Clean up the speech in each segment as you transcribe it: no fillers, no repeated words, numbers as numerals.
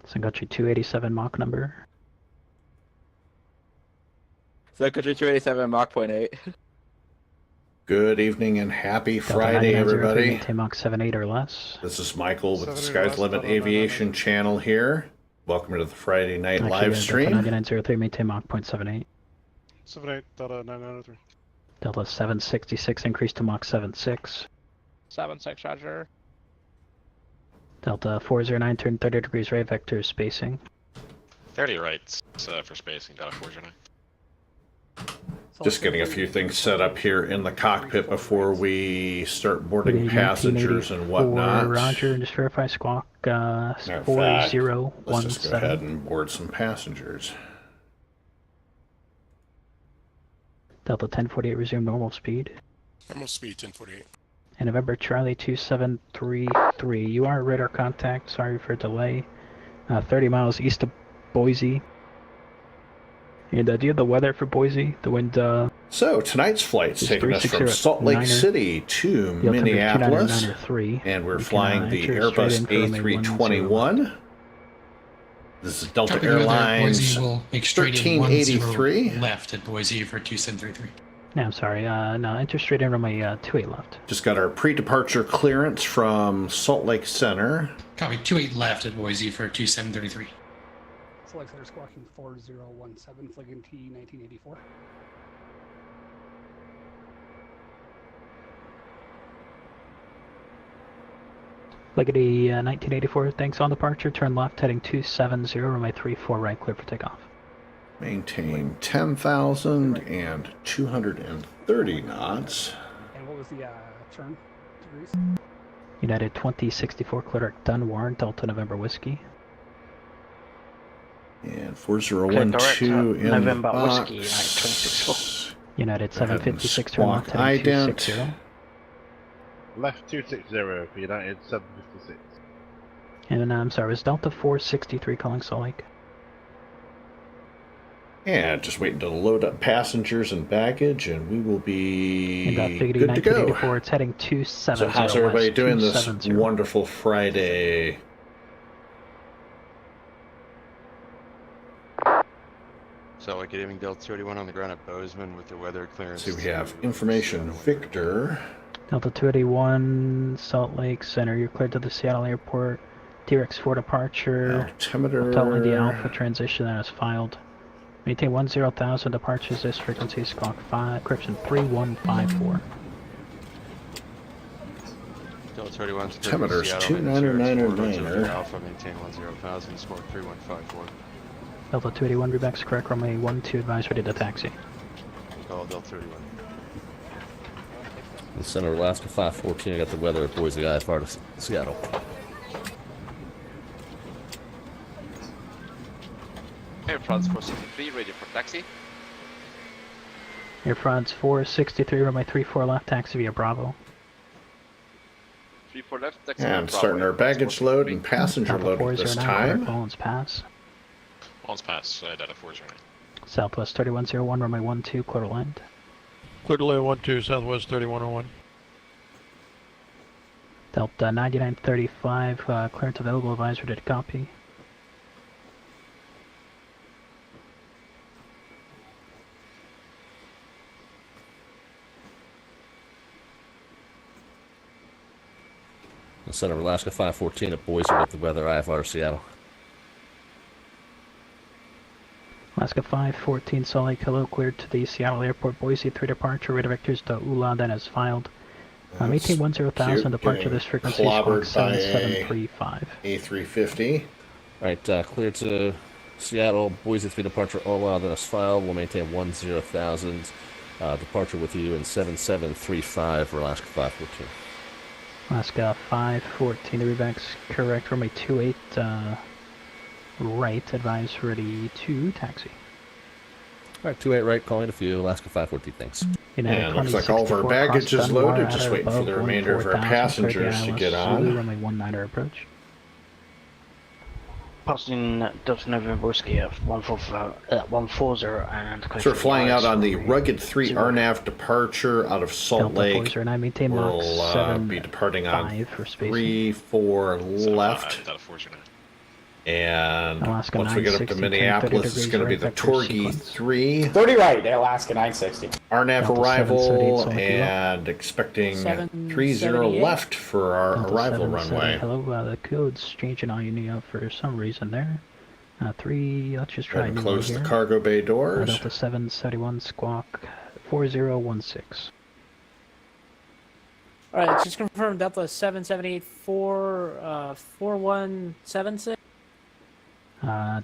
So got your 287 Mach number. So country 287 Mach 0.8. Good evening and happy Delta Friday, 9903, everybody. maintain Mach 78 or less. This is Michael with the 78 Sky's less, Limit Delta Aviation 9903. channel here. Welcome to the Friday night Actually, live Delta stream. 9903, maintain Mach 0.78. 78 Delta 9903. Delta 766, increase to Mach 76. 76, roger. Delta 409, turn 30 degrees right, vector spacing. 30 right for spacing, Delta 409. Just getting a few things set up here in the cockpit before we start boarding Canadian passengers and whatnot. Roger, just verify squawk Matter of fact, 4017. let's just go ahead and board some passengers. Delta 1048, resume normal speed. Normal speed 1048. And November Charlie 2733, you are radar contact, sorry for delay. 30 miles east of Boise. And do you have the weather for Boise? The wind, So tonight's flight's taking us from Salt Lake City to Minneapolis, and we're flying the Airbus A321. This is Delta Airlines will make straight in 1383 left at Boise for 2733. No, I'm sorry. No, enter straight in runway 28 left. Just got our pre-departure clearance from Salt Lake Center. Copy 28 left at Boise for 2733. Select Center squawking 4017, flight T 1984. Liggity 1984, thanks on departure. Turn left, heading 270, runway 34 right, clear for takeoff. Maintain 10,230 knots. And what was the turn degrees? United 2064, clear Dunmore, Delta November Whiskey. And 4012 in November the Whiskey, box. United Go ahead and 756, turn left, squawk heading ident. 260. Left 260 for United 756. And I'm sorry, was Delta 463 calling Salt Lake? And just waiting to load up passengers and baggage, and we will be And Figgity good to go. 1984, it's heading 270. So how's everybody west, doing this 270. wonderful Friday? So, good evening, Delta 31 on the ground at Bozeman with the weather clearance. So we have information Victor. Delta 281, Salt Lake Center, you're cleared to the Seattle Airport. T-Rex 4 departure. Altimeter. Telling the Alpha transition that is filed. Maintain 10,000 departures, this frequency, squawk 5, correction 3154. Delta 31 Altimeter's Seattle, 299er. Alpha, maintain 10,000, squawk 3154. Delta 281, Rebec's correct, runway 12, advise ready to taxi. Call Delta 31. The Center Alaska 514, I got the weather at Boise IFR to Seattle. Air France 463, ready for taxi. Air France 463, runway 34 left, taxi via Bravo. 34 left, taxi. And starting our baggage load and passenger Delta load at this 409, time. Collins Pass. All's pass, Delta 409. Southwest 3101, runway 12, clear to land. Clear to land 12, Southwest 3101. Delta 9935, clearance available, advise ready to copy. The Center Alaska 514 at Boise with the weather IFR to Seattle. Alaska 514, Salt Lake, hello, cleared to the Seattle Airport, Boise 3 departure, radar vectors to ULA, then as filed. Maintain 10,000 departure, this frequency, squawk 7735. A350. Alright, clear to Seattle, Boise 3 departure, OLA, then as filed. We'll maintain 10,000 departure with you in 7735 for Alaska 514. Alaska 514, the Rebec's correct, runway 28 right, advise ready to taxi. Alright, 28 right, calling a few, Alaska 514, thanks. United And looks like all of our 2064, baggage cross is Dunmore, loaded, just outer waiting for above the remainder of our 14,000, passengers to get on. Zulu, runway 19 approach. Passing Delta November Whiskey at 140 and... So we're flying out on the Rugged 3 RNAV departure out of Salt Lake. And I maintain Mach We'll be departing on 7.5 for spacing. 34 left. Delta 409. And Alaska once we get up to 960, Minneapolis, it's going to be the Torgy 3. 30 right, Alaska 960. RNAV Delta arrival 778, and expecting 30 778. left for our Delta arrival 778, runway. hello, the code's changing on you for some reason there. 3, let's just try Going a to new one close the here. cargo bay doors. Delta 771 squawk 4016. Alright, just confirm Delta 7784 4176.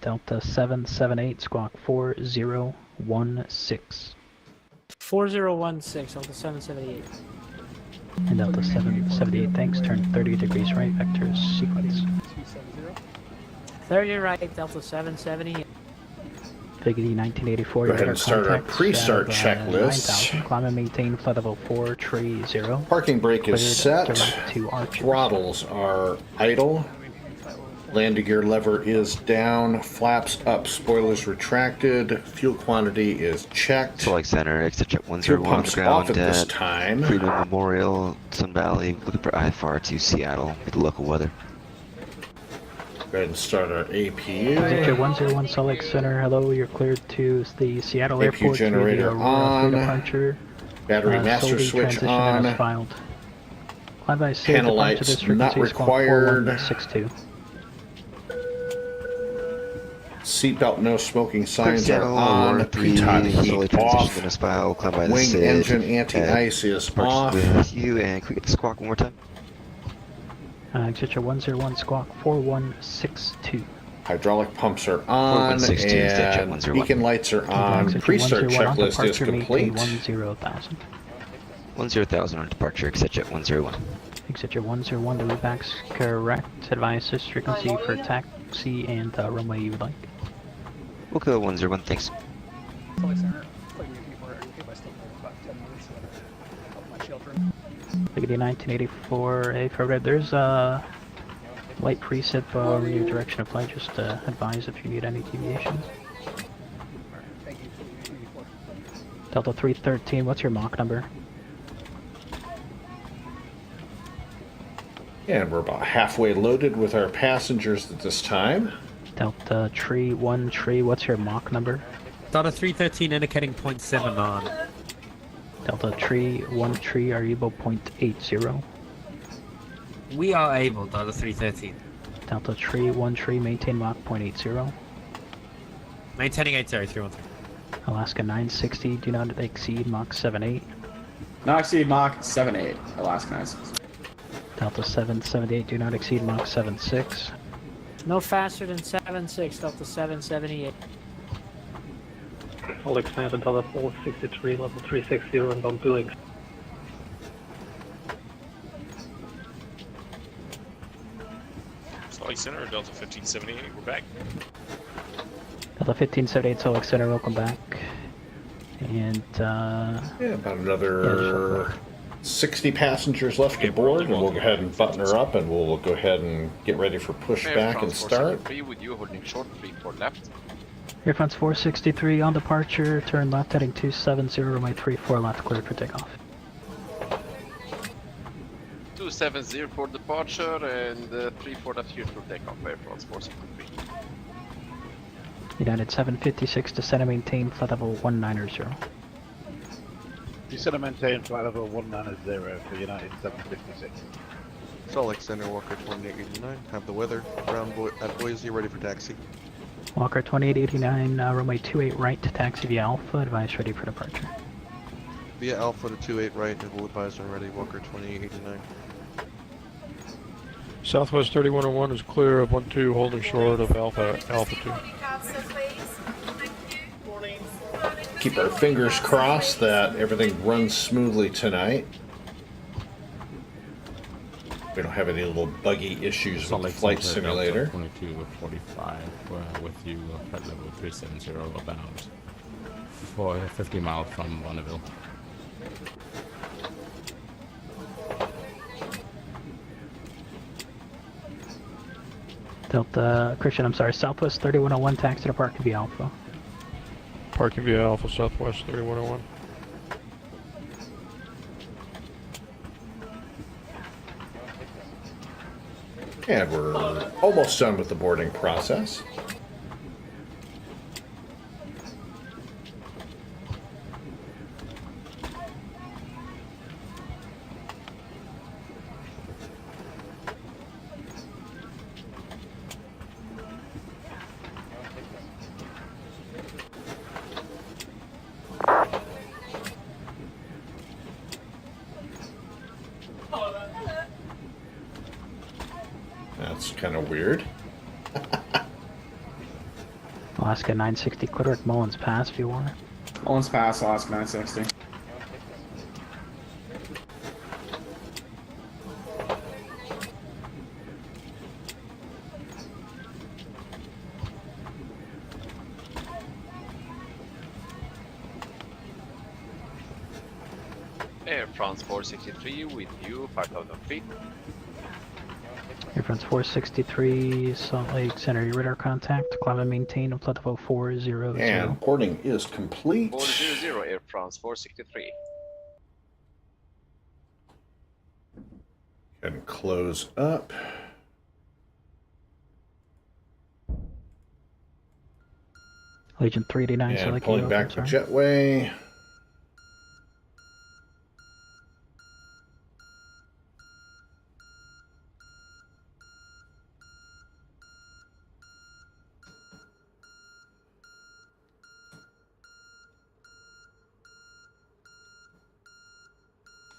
Delta 778 squawk 4016. 4016, Delta 778. And Delta 778, thanks, turn 30 degrees right, vectors sequence. 270. 30 right, Delta 778. Figgy 1984, Go ahead and start our pre-start checklist. 9000, climb and maintain flight level 430. Parking brake is set. Direct to Archer. Throttles are idle. Landing gear lever is down. Flaps up. Spoilers retracted. Fuel quantity is checked. Select center, exit check Fuel 101 on the pumps ground off at this at time. Freedom Memorial, Sun Valley, looking for IFR to Seattle with the local weather. Go ahead and start our APU. Exit 101 Salt Lake Center, hello, you're cleared to the Seattle APU Airport. generator on. Departure. Battery master Solely switch transition on. as filed. Climb by safe Panel departure lights this not frequency, squawk required. 4162. Seatbelt no smoking signs are Seattle, on. Pitot solely heat transition off. in a file, climb by the Wing SID. engine anti-ice is off. With you, and can we get the squawk one more time? Exit 101 squawk 4162. Hydraulic pumps are on, 4162 is that check and 101. beacon lights are on. Exit Pre-start 101 on checklist is departure, complete. maintain 10000. 100,000 on departure, exit jet 101. Exit 101, the loopback's correct. Advise this frequency for taxi and runway you would like. We'll go 101, thanks. Salt Lake Center, putting me for in case I still have about 10 minutes to help my children. Figgy 1984, A for red. There's a light precip in your direction of flight. Just advise if you need any deviations. Thank you for the 84. Delta 313, what's your Mach number? And we're about halfway loaded with our passengers at this time. Delta Tree 1 Tree, what's your Mach number? Delta 313 indicating 0.7 on. Delta Tree 1 Tree, are you able 0.80? We are able, Delta 313. Delta Tree 1 Tree, maintain Mach 0.80. Maintaining 80313. Alaska 960, do not exceed Mach 78. Not exceed Mach 78, Alaska 960. Delta 778, do not exceed Mach 76. No faster than 76, Delta 778. Alexander Delta 463, level 360, and on Billings. Salt Lake Center, Delta 1578, we're back. Delta 1578, Salt Lake Center, welcome back. And, Yeah, about another 60 passengers left to board, and we'll go ahead and button her up, and we'll go ahead and get ready for pushback and start. With you holding short 34 left. Air France 463 on departure, turn left heading 270, runway 34 left, cleared for takeoff. 270 for departure and 34 left here for takeoff. Air France 463. United 756, descend and maintain flight level 190. Descend and maintain flight level 190 for United 756. Salt Lake Center, Walker 2889. Have the weather around at Boise ready for taxi. Walker 2889, runway 28 right to taxi via Alpha, advise ready for departure. Via Alpha to 28 right, and we'll advise when ready. Walker 2889. Southwest 3101 is clear of 12 holding short of Alpha 2. Keep our fingers crossed that everything runs smoothly tonight. We don't have any little buggy issues with the flight simulator. 22 with 45 with you, flight level 370, about 50 miles from Bonneville. Delta, Christian, I'm sorry, Southwest 3101, taxi to park via Alpha. Parking via Alpha Southwest 3101. And we're almost done with the boarding process. That's kind of weird. Alaska 960, Clitoric Mullins Pass if you want it. Mullins Pass, Alaska 960. Air France 463 with you, 5,000 feet. Air France 463, Salt Lake Center, your radar contact, climb and maintain, altimeter 400. And boarding is complete. 400, Air France 463. And close up. Legion 389, And Salt pulling Lake back the jetway.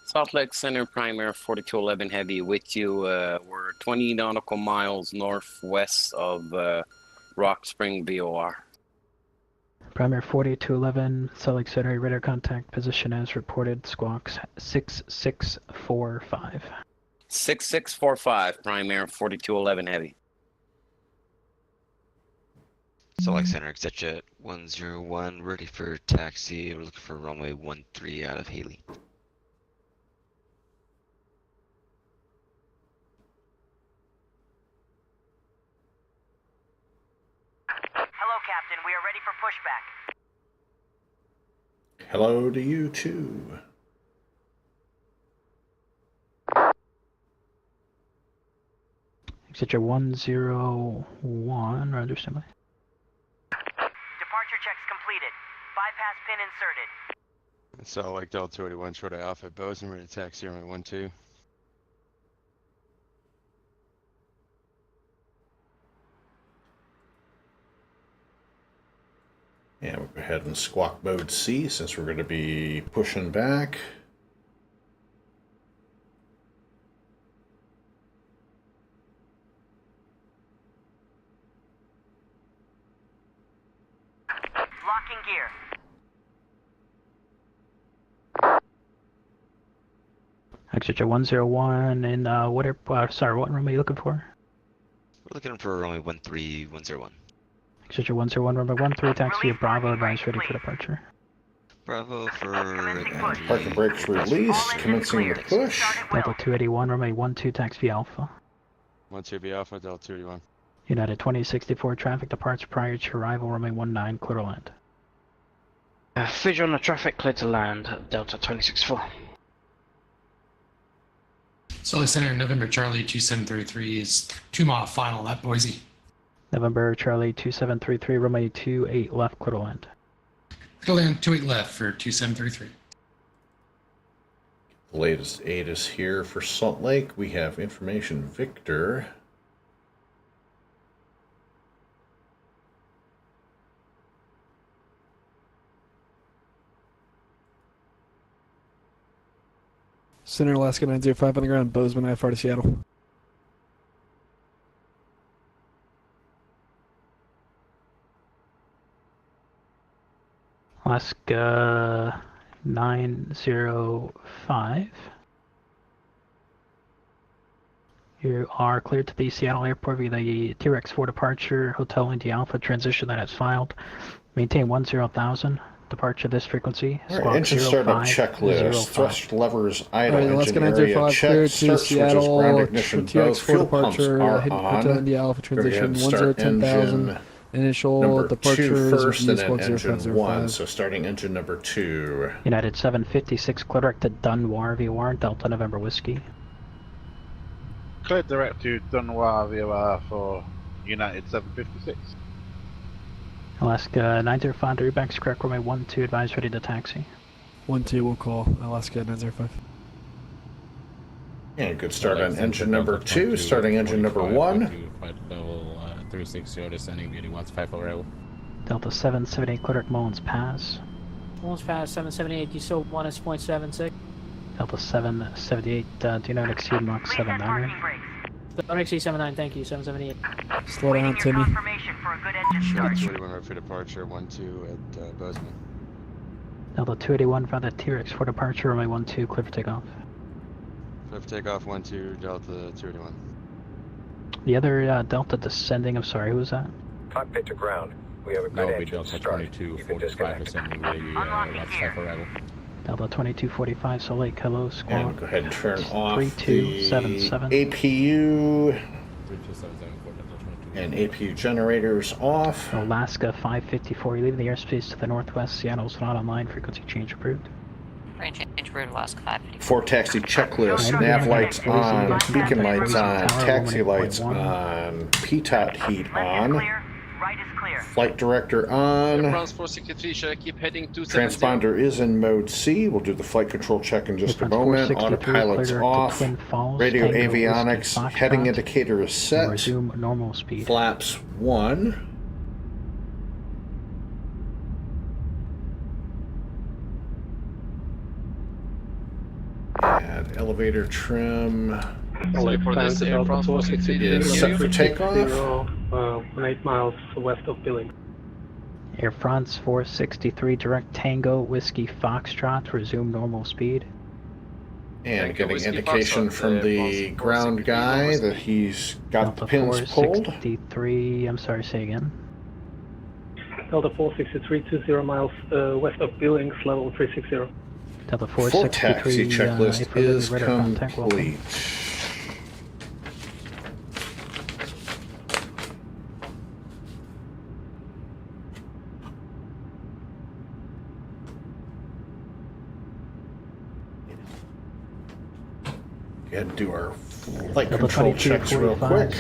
Salt Lake Center, Primer 4211 Heavy with you. We're 20 nautical miles northwest of Rock Spring VOR. Primary 4211, Salt Lake Center, radar contact, position as reported, squawks 6645. 6645, Primary 4211 Heavy. Salt Lake Center, ExitJet 101, ready for taxi. We're looking for runway 13 out of Haley. Hello, Captain. We are ready for pushback. Hello to you too. Exit 101, roger standby. Departure checks completed. Bypass pin inserted. Salt Lake DAL1383 short of Alpha Bozeman, ready to taxi runway 12. And we'll go ahead and squawk mode C since we're going to be pushing back. Locking gear. Exit 101, and what room are you looking for? We're looking for runway 13101. Exit 101, runway 13, taxi at Bravo, advise ready for departure. Bravo for Parking brakes released, commencing the push. Delta 281, runway 12, taxi Alpha. 12 Alpha, Del281. United 2064, traffic departs prior to arrival, runway 19, clear to land. Figure on the traffic, clear to land, Delta 264. Salt Lake Center, November Charlie 2733 is 2 mile final at Boise. November Charlie 2733, runway 28 left, clear to land. Clear to land 28 left for 2733. The latest ATIS here for Salt Lake. We have information Victor. Center Alaska 905 on the ground, Bozeman, IFR to Seattle. Alaska 905. You are cleared to the Seattle airport via the T-Rex 4 departure, Hotel India Alpha transition that is filed. Maintain 10,000. Departure this frequency. Right, engine startup checklist. Thrust levers idle. Right, engine area check. Start switches, ground ignition, both. Fuel pumps are Hotel on. India Alpha transition Start 10,000. engine Initial number departure 2 first, and then is engine 1. So starting engine number 2. United 756, clear direct to Dunbar, VOR, Delta November Whiskey. Cleared direct to Dunwar VOR for United 756. Alaska 905, the reback's correct, runway 12, advise ready to taxi. 12 will call Alaska 905. And good start on engine number 2, starting engine number 1. Flight level 360, descending beauty 154 arrival. Delta 778, Cleric Mullins Pass. Mullins Pass 778, you still want us 0.76? Delta 778, do not exceed Mach 79. Don't exceed 79, thank you, 778. Slow down, Timmy. Confirmation for a good engine start. 21 right for departure, 12 at Bozeman. Delta 281, found that T-Rex for departure, runway 12, clear for takeoff. Clear for takeoff, 12 Delta 281. The other Delta descending, I'm sorry, who was that? Cockpit to ground. We have a good engine Delta start. 2245 descending beauty 155 arrival. Delta 2245, Salt Lake, hello, squad. And go ahead and turn off 3277. the APU 3277 for Delta 22. and APU generators off. Alaska 554, you're leaving the airspace to the northwest. Seattle's not online, frequency change approved. Range change approved, Alaska 554. For taxi checklist, nav lights on, beacon lights on, taxi lights on, PTOT heat on, flight director on, France 463, should I keep heading 270? transponder is in mode C. We'll do the flight control check in just a moment. Autopilot's off, radio avionics, heading indicator is set, resume normal speed. flaps 1. And elevator trim. Sorry for this, Air France 463 is set for takeoff. 8 miles west of Billings. Air France 463, direct Tango, Whiskey Foxtrot, resume normal speed. And getting indication from the ground guy that he's got the pins pulled. 463, I'm sorry, say again. Delta 463, 20 miles west of Billings, level 360. Delta Full 463, taxi checklist is complete. Go ahead and do our flight control checks real quick.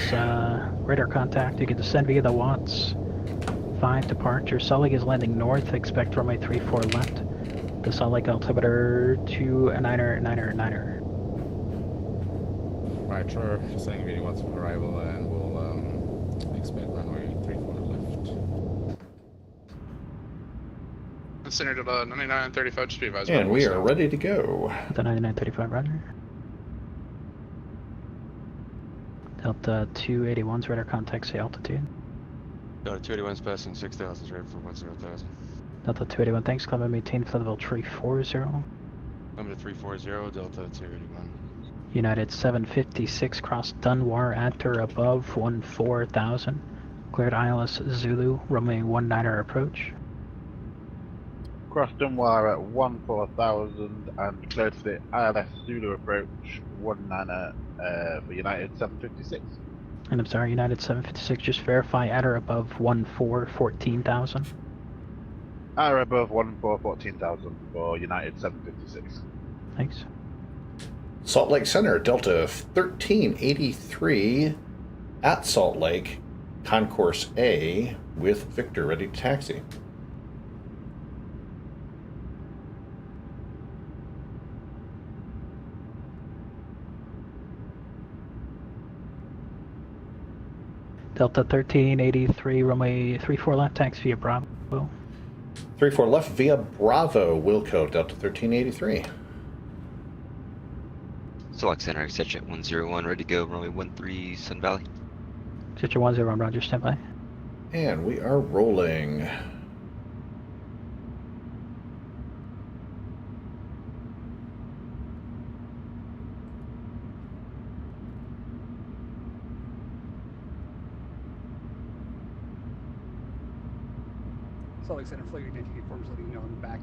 Radar contact, you can descend via the Watts 5 departure. Salt Lake is landing north, expect runway 34 left. The Salt Lake altimeter 29er. Right, sure. Descending beauty 1 for arrival, and we'll expect runway 34 left. Considered at 9935, just be advised. And we are ready to go. The 9935, roger. Delta 281's radar contact, say altitude. Delta 281's passing 6,000, right for 10,000. Delta 281, thanks, climb and maintain flight level 340. Number 340, Delta 281. United 756, cross Dunwar at or above 14,000. Cleared ILS Zulu, runway 19er approach. Cross Dunwar at 14,000 and cleared for the ILS Zulu approach 19er for United 756. And I'm sorry, United 756, just verify at or above 14,000. At or above 14,000 for United 756. Thanks. Salt Lake Center, Delta 1383 at Salt Lake, Concourse A with Victor ready to taxi. Delta 1383, runway 34 left, taxi via Bravo. 34 left via Bravo, Wilco, Delta 1383. Select Center, etc. 101, ready to go, runway 13, Sun Valley. Stitcher 101, roger, standby. And we are rolling. Salt Lake Center, flow your identity forms, letting you know in the back.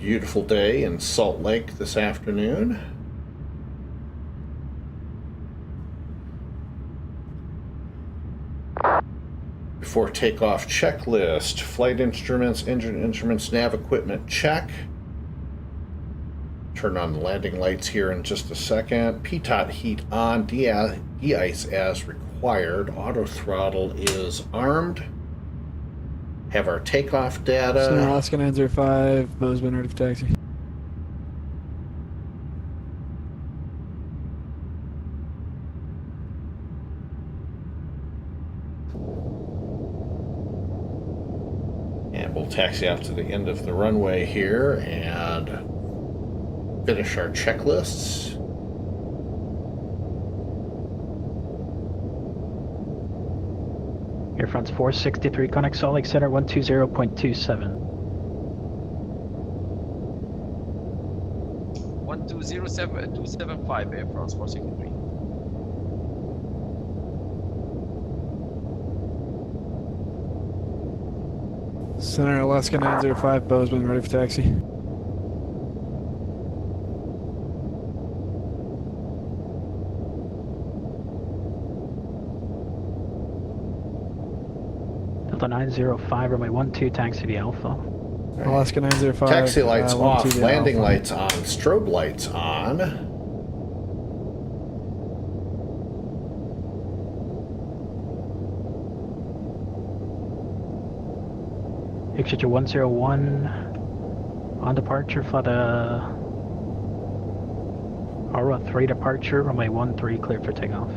beautiful day in Salt Lake this afternoon. Before takeoff checklist, flight instruments, engine instruments, nav equipment check. Turn on the landing lights here in just a second. PTOT heat on, de-ice as required. Auto throttle is armed. Have our takeoff data. Center Alaska 905, Bozeman ready for taxi. And we'll taxi out to the end of the runway here and finish our checklists. Air France 463, connect Salt Lake Center 120.27. 120.275, Air France 463. Center Alaska 905, Bozeman ready for taxi. Delta 905, runway 12, taxi via Alpha. Alaska 905. Taxi lights off, 12 landing Alpha. lights on, strobe lights on. Exit 101 on departure for the Aura 3 departure, runway 13 clear for takeoff.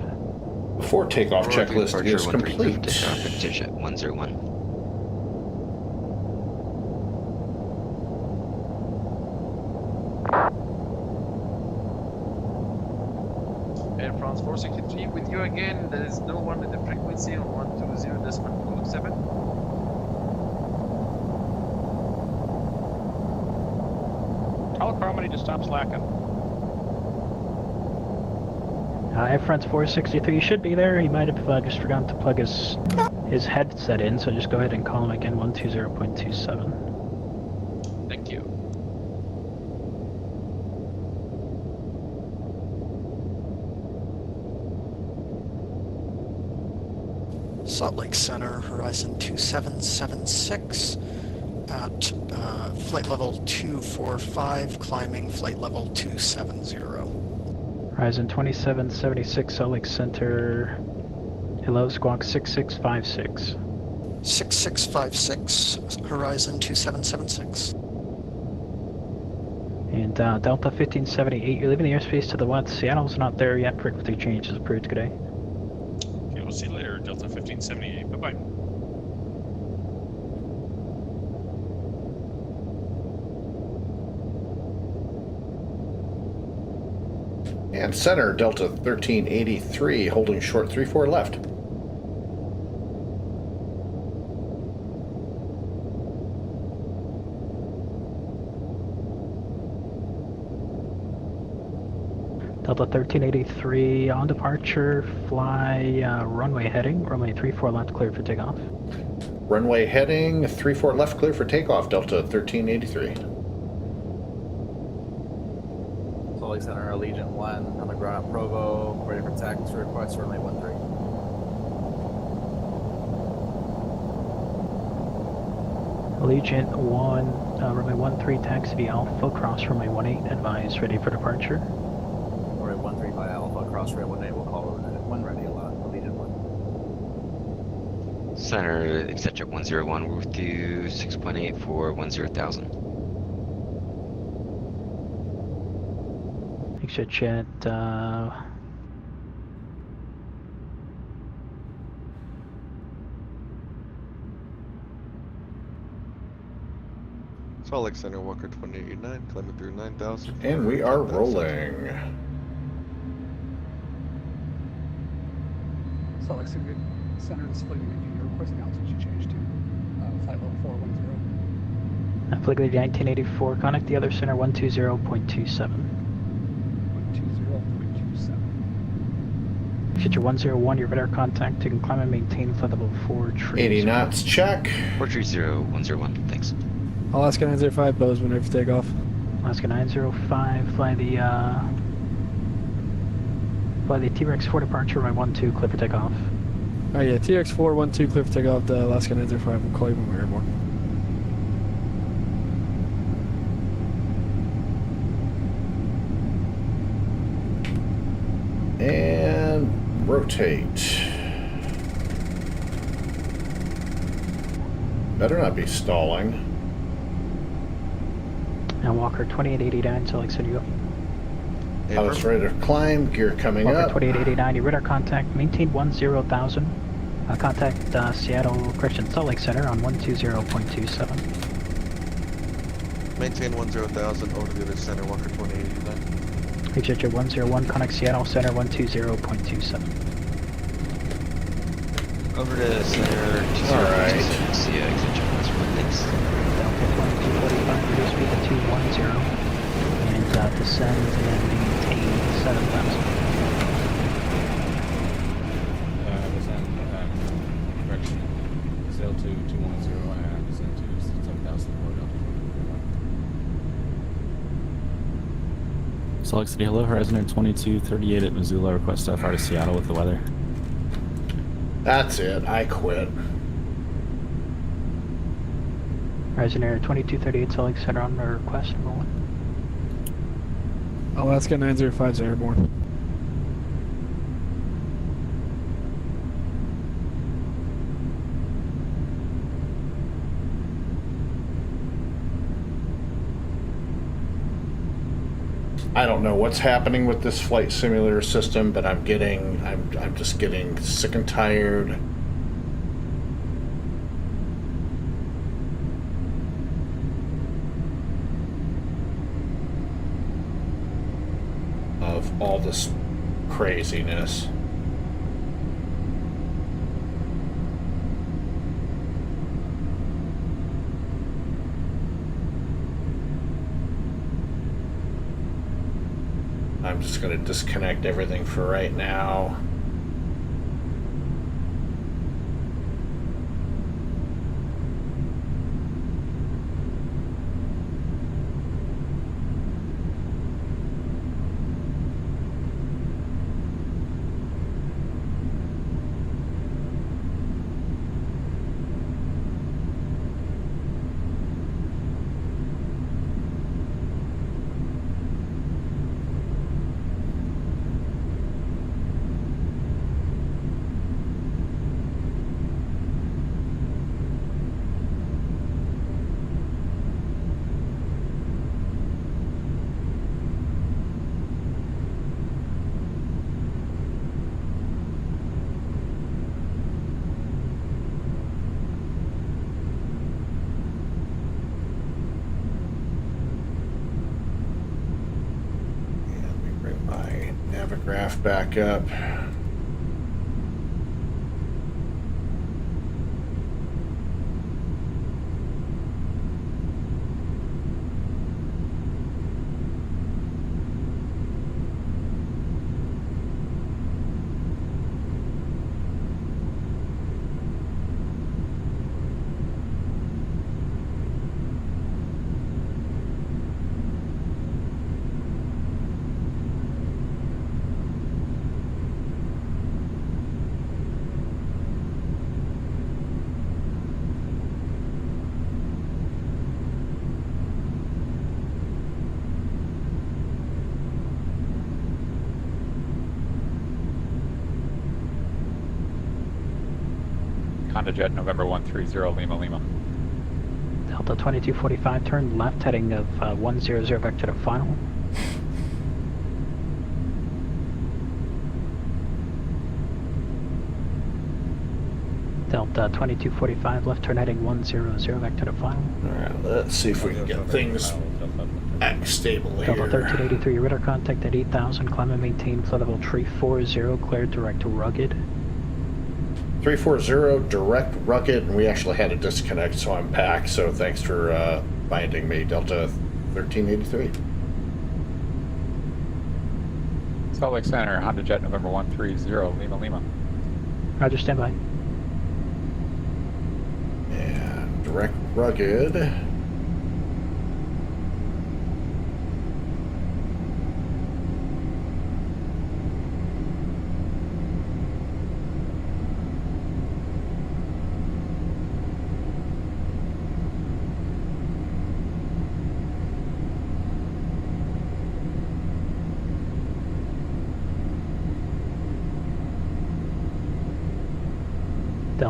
Before takeoff checklist is complete. Takeoff at 101. Air France 463 with you again. There is no one in the frequency on 120.7. Tell Carmody to stop slacking. Air France 463 should be there. He might have just forgotten to plug his headset in, so just go ahead and call him again, 120.27. Thank you. Salt Lake Center, horizon 2776 at flight level 245, climbing flight level 270. Horizon 2776, Salt Lake Center. Hello, squawk 6656. 6656, horizon 2776. And Delta 1578, you're leaving the airspace to the west. Seattle's not there yet. Frequency change is approved today. Okay, we'll see you later, Delta 1578. Bye-bye. And center, Delta 1383, holding short 34 left. Delta 1383 on departure, fly runway heading, runway 34 left clear for takeoff. Runway heading, 34 left clear for takeoff, Delta 1383. Salt Lake Center, Allegiant 1 on the ground at Provo, ready for taxi request, runway 13. Allegiant 1, runway 13 taxi via Alpha, cross runway 18, advise ready for departure. Runway 13 by Alpha, cross runway 18, we'll call one ready, Allegiant 1. Center, etc. 101, we're with you, 6.8 for 10,000. Exit jet, Salt Lake Center, Walker 2089, climbing through 9,000. And we are rolling. Salt Lake City Center is splitting with you. You're requesting altitude change to flight level 410. Flight 1984, connect the other center 120.27. 120.27. Exit 101, your radar contact. You can climb and maintain flight level 4 trees. 80 knots, check. 430, 101, thanks. Alaska 905, Bozeman, ready for takeoff. Alaska 905, fly the T-Rex 4 departure, runway 12, clear for takeoff. Alright, yeah, TX 412, clear for takeoff, the Alaska 905, we'll call you when we're airborne. And rotate. Better not be stalling. And Walker 2889, Salt City up. Pilot's ready to climb, gear coming Walker up. 2889, your radar contact, maintain 10,000. Contact Seattle, Salt Lake Center on 120.27. Maintain 10,000 over to the other center, Walker 2889. HHO 101, connect Seattle Center 120.27. Over to center 2027. Alright. CX, thanks. Delta 2245, reduce speed to 210. And descend and maintain 7,000. Descend, correction, Zell 2210 and descend to 7,000 for Delta. Salt Lake City, hello, Horizon Air 2238 at Missoula, request FR to Seattle with the weather. That's it, I quit. Horizon Air 2238, Salt Lake Center on request number 1. Alaska 905 is airborne. I don't know what's happening with this flight simulator system, but I'm just getting sick and tired of all this craziness. I'm just going to disconnect everything for right now. Graph back up. Honda Jet November 130 Lima Lima. Delta 2245, turn left heading of 100 vector to final. Delta 2245, left turn heading 100 vector to final. Alright, let's see if we can get things back stable here. Delta 1383, radar contact at 8,000, climb and maintain flight level 340, cleared direct to rugged. 340, direct rugged, and we actually had a disconnect, so I'm back, so thanks for finding me, Delta 1383. Salt Lake Center, Honda Jet November 130 Lima Lima. Roger, stand by. And direct rugged.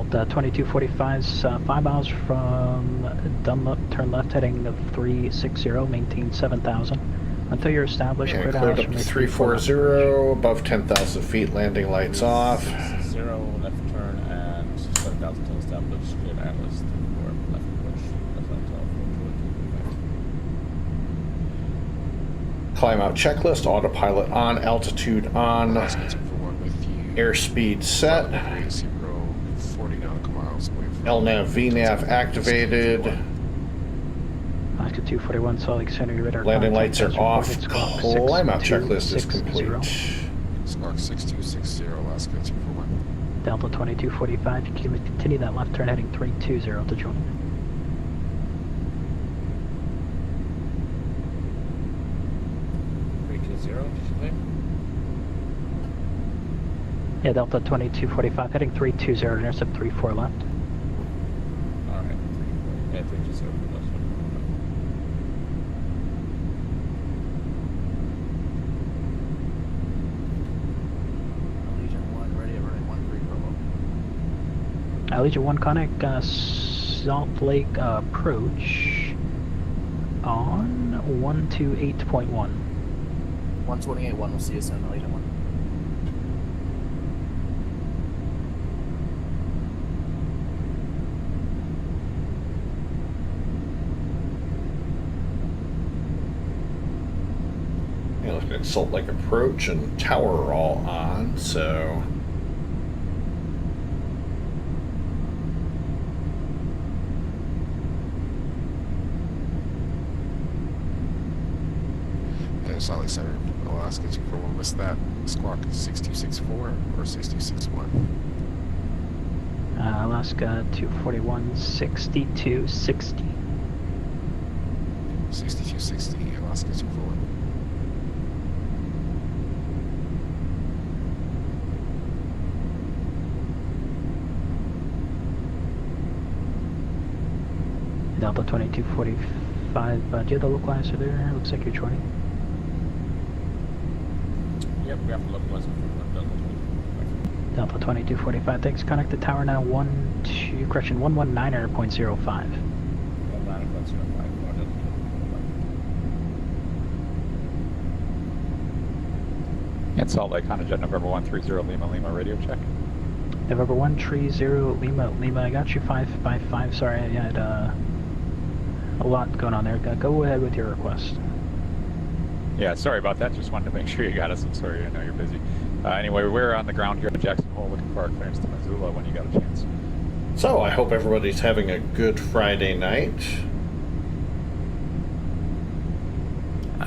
Delta 2245's 5 miles from Dunlop, turn left heading 360, maintain 7,000. Until you're established, And clear to cleared house up from to a 340, above 10,000 feet, landing lights off. 0, left turn, and 7,000 to established, clear to Atlas, 34, left push, left lights off, 4 Climb out checklist, autopilot on, altitude on, airspeed set, 40 nautical miles away from LNAV, VNAV activated, Alaska 241, Salt Lake Center, radar landing contact lights are as off, reported, climb out checklist is 6260. complete. Squawk 6260, Alaska 241. Delta 2245, you can continue that left turn heading 320 to join. 320, did you say? Yeah, Delta 2245 heading 320 to intercept 34 left. Alright, 320, yeah, 320 for this one. Legion 1 ready at running 13 Bravo. Legion 1 connect Salt Lake approach on 128.1. 128.1, we'll see you soon, Legion 1. Yeah, looking at Salt Lake approach and tower are all on, so Salt Lake Center, Alaska 241. What's that? Squawk 6264 or 6261? Alaska 241, 6260. 6260, Alaska 241. Delta 2245, do you have the localizer there? Looks like you're joining. Yep, we have to look west from Delta 2245. Delta 2245, thanks. Connect the tower now 119er.05. 119.05, And Salt Lake, Honda Jet November 130 Lima Lima radio check. November 130 Lima Lima, I got you 555. Sorry, I had a lot going on there. Go ahead with your request. Yeah, sorry about that. Just wanted to make sure you got us. I'm sorry, I know you're busy. Anyway, we're on the ground here at Jackson Hole looking for our clearance to Missoula when you got a chance. So I hope everybody's having a good Friday night.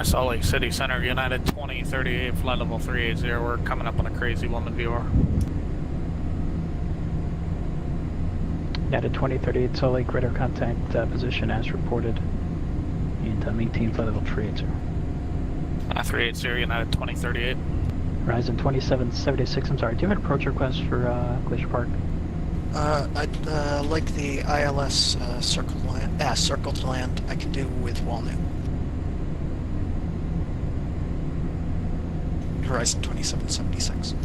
Salt Lake City Center, United 2038, flight level 380. We're coming up on a crazy woman viewer. United 2038, Salt Lake, radar contact position as reported. And maintain flight level 380. 380, United 2038. Horizon 2776, I'm sorry, do you have an approach request for Glacier Park? I'd like the ILS circle to land. I can do with Walnut. Horizon 2776.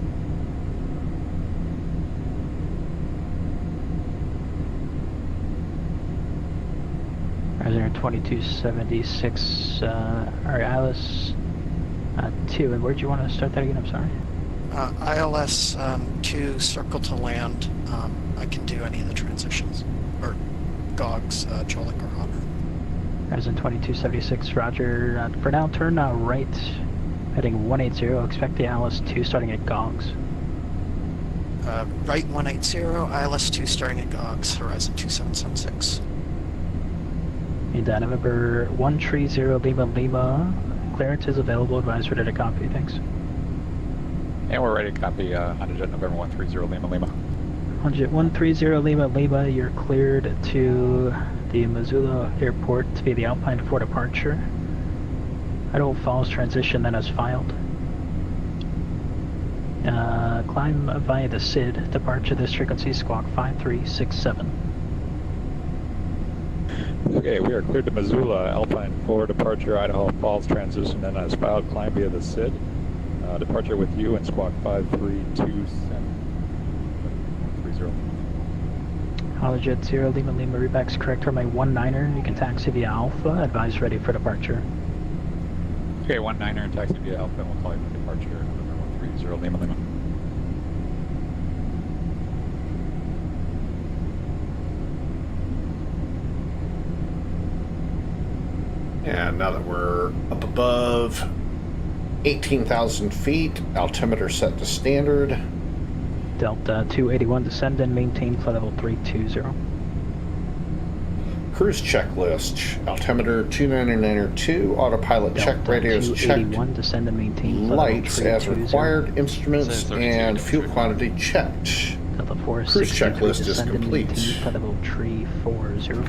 Horizon 2276, alright, ILS 2, and where'd you want to start that again, I'm sorry? ILS 2, circle to land. I can do any of the transitions. Or GOGS, Cholik or Honor. Horizon 2276, roger. For now, turn right, heading 180. Expect the ILS 2 starting at GOGS. Right 180, ILS 2 starting at GOGS, Horizon 2776. And November 130 Lima Lima, clearance is available, advise ready to copy, thanks. And we're ready to copy Honda Jet November 130 Lima Lima. 130 Lima Lima, you're cleared to the Missoula Airport via the Alpine for departure. Idaho Falls transition then as filed. Climb via the SID, departure this frequency, squawk 5367. Okay, we are cleared to Missoula, Alpine 4 departure, Idaho Falls transition then as filed, climb via the SID. Departure with you and squawk 5327. Holojet 0, Lima Lima, Rebec's correct, runway 19er, you can taxi via Alpha, advise ready for departure. Okay, 19er and taxi via Alpha, and we'll call you for departure. November 130 Lima Lima. And now that we're up above 18,000 feet, altimeter set to standard. Delta 281, descend and maintain flight level 320. Cruise checklist, altimeter 299.2, autopilot Delta check, radios checked, descend and maintain flight lights level as required, instruments and fuel quantity checked. Delta 4, Cruise checklist is descend and complete. maintain flight level 340.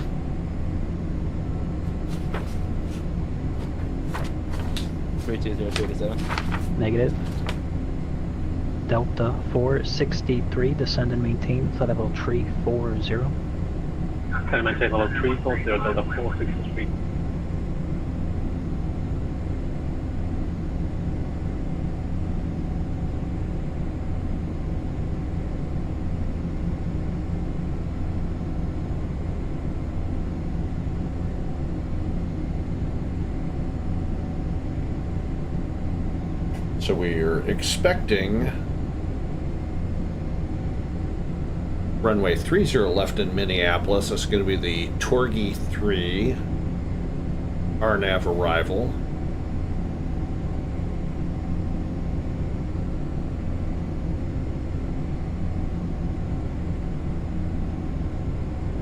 320-287. Negative. Delta 463, descend and maintain flight level 340. Can I maintain level 340, Delta 463? So we're expecting runway 30 left in Minneapolis. That's going to be the Torgy 3 RNAV arrival.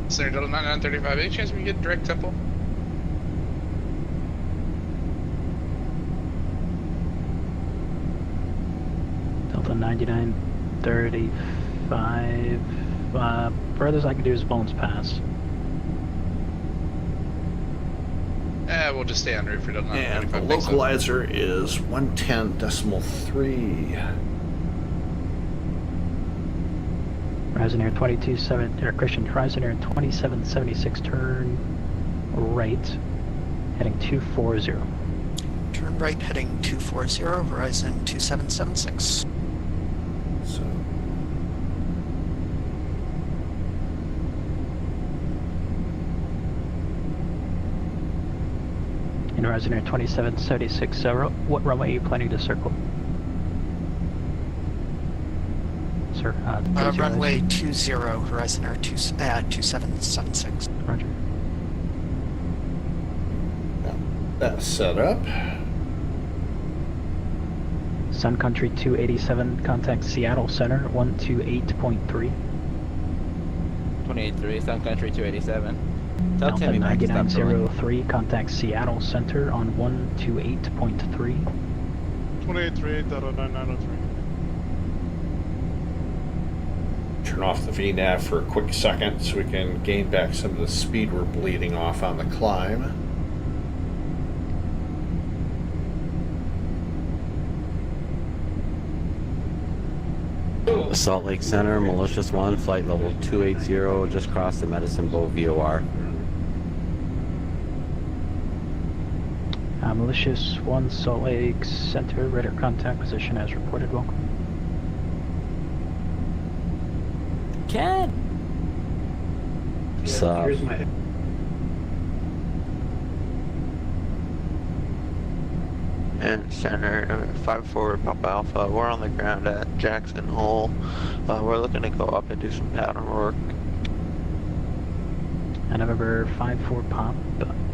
Center Delta 9935, any chance we can get direct tempo? Delta 9935. Furthest I can do is Bones Pass. We'll just stay on route for Delta And the 935. localizer is 110.3. Horizon Air 227, Air Christian, Horizon Air 2776, turn right, heading 240. Turn right, heading 240, Horizon 2776. So In Horizon Air 2776, what runway are you planning to circle? Sir, runway 20, Horizon Air 2776. Roger. that's set up. Sun Country 287, contact Seattle Center 128.3. 283, Sun Country 287. Tell Delta Timmy Mike to stop trolling. 9903, contact Seattle Center on 128.3. 283, Delta 9903. Turn off the VNAV for a quick second so we can gain back some of the speed we're bleeding off on the climb. Salt Lake Center, Malicious 1, flight level 280, just crossed the Medicine Bow VOR. Malicious 1, Salt Lake Center, radar contact position as reported, welcome. Ken! So, Here's my... And Center 54 Papa Alpha, we're on the ground at Jackson Hole. We're looking to go up and do some pattern work. And November 54 Pop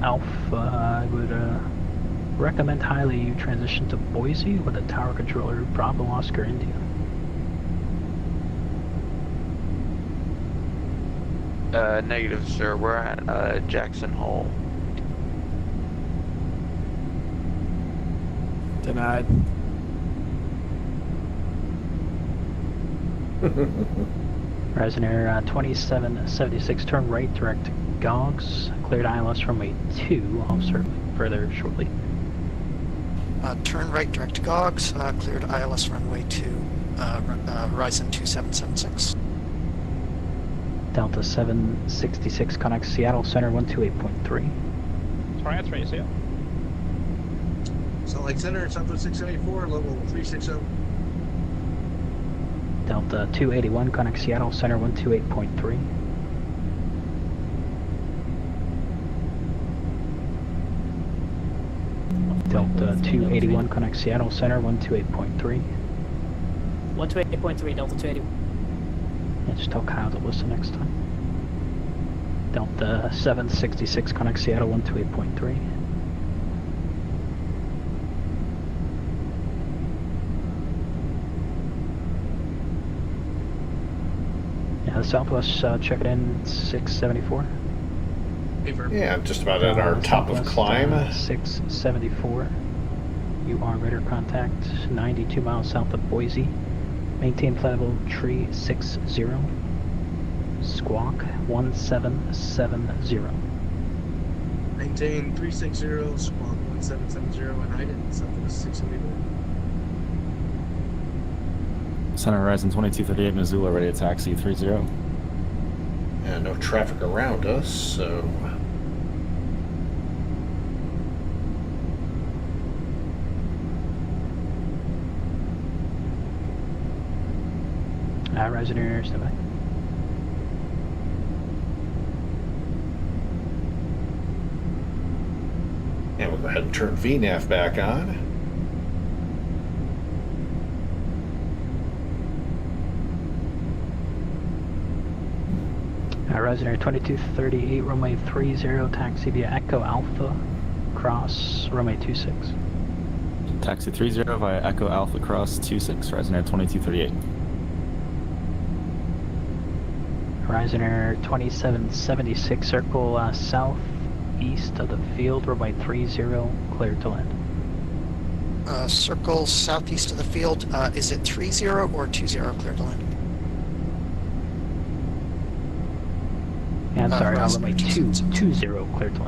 Alpha, I would recommend highly you transition to Boise with a tower controller Bravo Oscar India. Negative, sir. We're at Jackson Hole. Denied. Horizon Air 2776, turn right, direct Gogs, cleared ILS runway 2, I'll circle further shortly. Turn right, direct to Gogs, cleared ILS runway 2, Horizon 2776. Delta 766, connects Seattle Center 128.3. Sorry, that's right, Seattle. Salt Lake Center, Southwest 674, level 360. Delta 281, connects Seattle Center 128.3. Delta 281, connect Seattle Center, 128.3. 128.3, Delta 281. Yeah, just tell Kyle to listen next time. Delta 766, connect Seattle, 128.3. Yeah, the Southwest, check it in, 674. Yeah, just about at our top of climb. 674. You are radar contact 92 miles south of Boise. Maintain flight level tree 60. Squawk 1770. Maintain 360, squawk 1770, and hide it, Southwest 674. Center Horizon 2238, Missoula, ready to taxi 30. And no traffic around us, so... Rising air, stand by. And we'll go ahead and turn VNAV back on. Rising air 2238, runway 30, taxi via Echo Alpha, cross runway 26. Taxi 30 via Echo Alpha Cross 26, Horizon Air 2238. Horizon Air 2776, circle southeast of the field, runway 30, clear to land. Circle southeast of the field, is it 30 or 20 clear to land? Yeah, I'm sorry, runway 20, clear to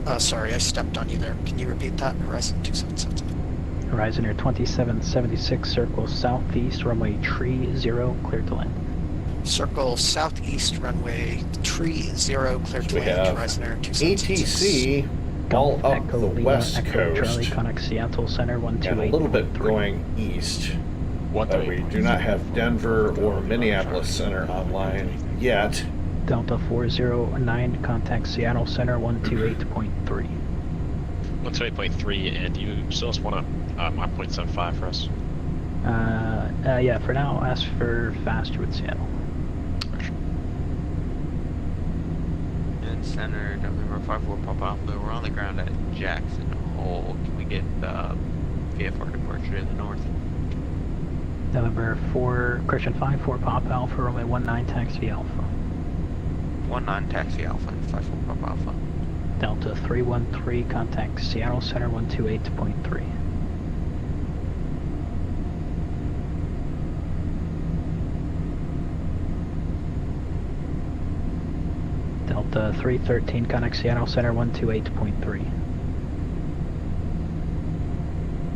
land. Sorry, I stepped on you there. Can you repeat that? Horizon 2776. Horizon Air 2776, circle southeast, runway 30, clear to land. Circle southeast, runway 30, clear to We land. have Horizon Air 2776. ATC all up Echo the Lima, west Echo coast. Charlie, connect Seattle Center, And a little bit 128.3. going east. But we do not have Denver or Minneapolis Center online yet. Delta 409, contact Seattle Center, 128.3. 128.3, and you still just want to Mach 0.75 for us? Yeah, for now, ask for faster with Seattle. And Center, November 54 Papa Alpha, we're on the ground at Jackson Hole. Can we get VFR departure to the north? November 4, Christian 54 Pop Alpha, runway 19, taxi Alpha. 19 taxi Alpha, 54 Papa Alpha. Delta 313, contact Seattle Center, 128.3. Delta 313, contact Seattle Center, 128.3.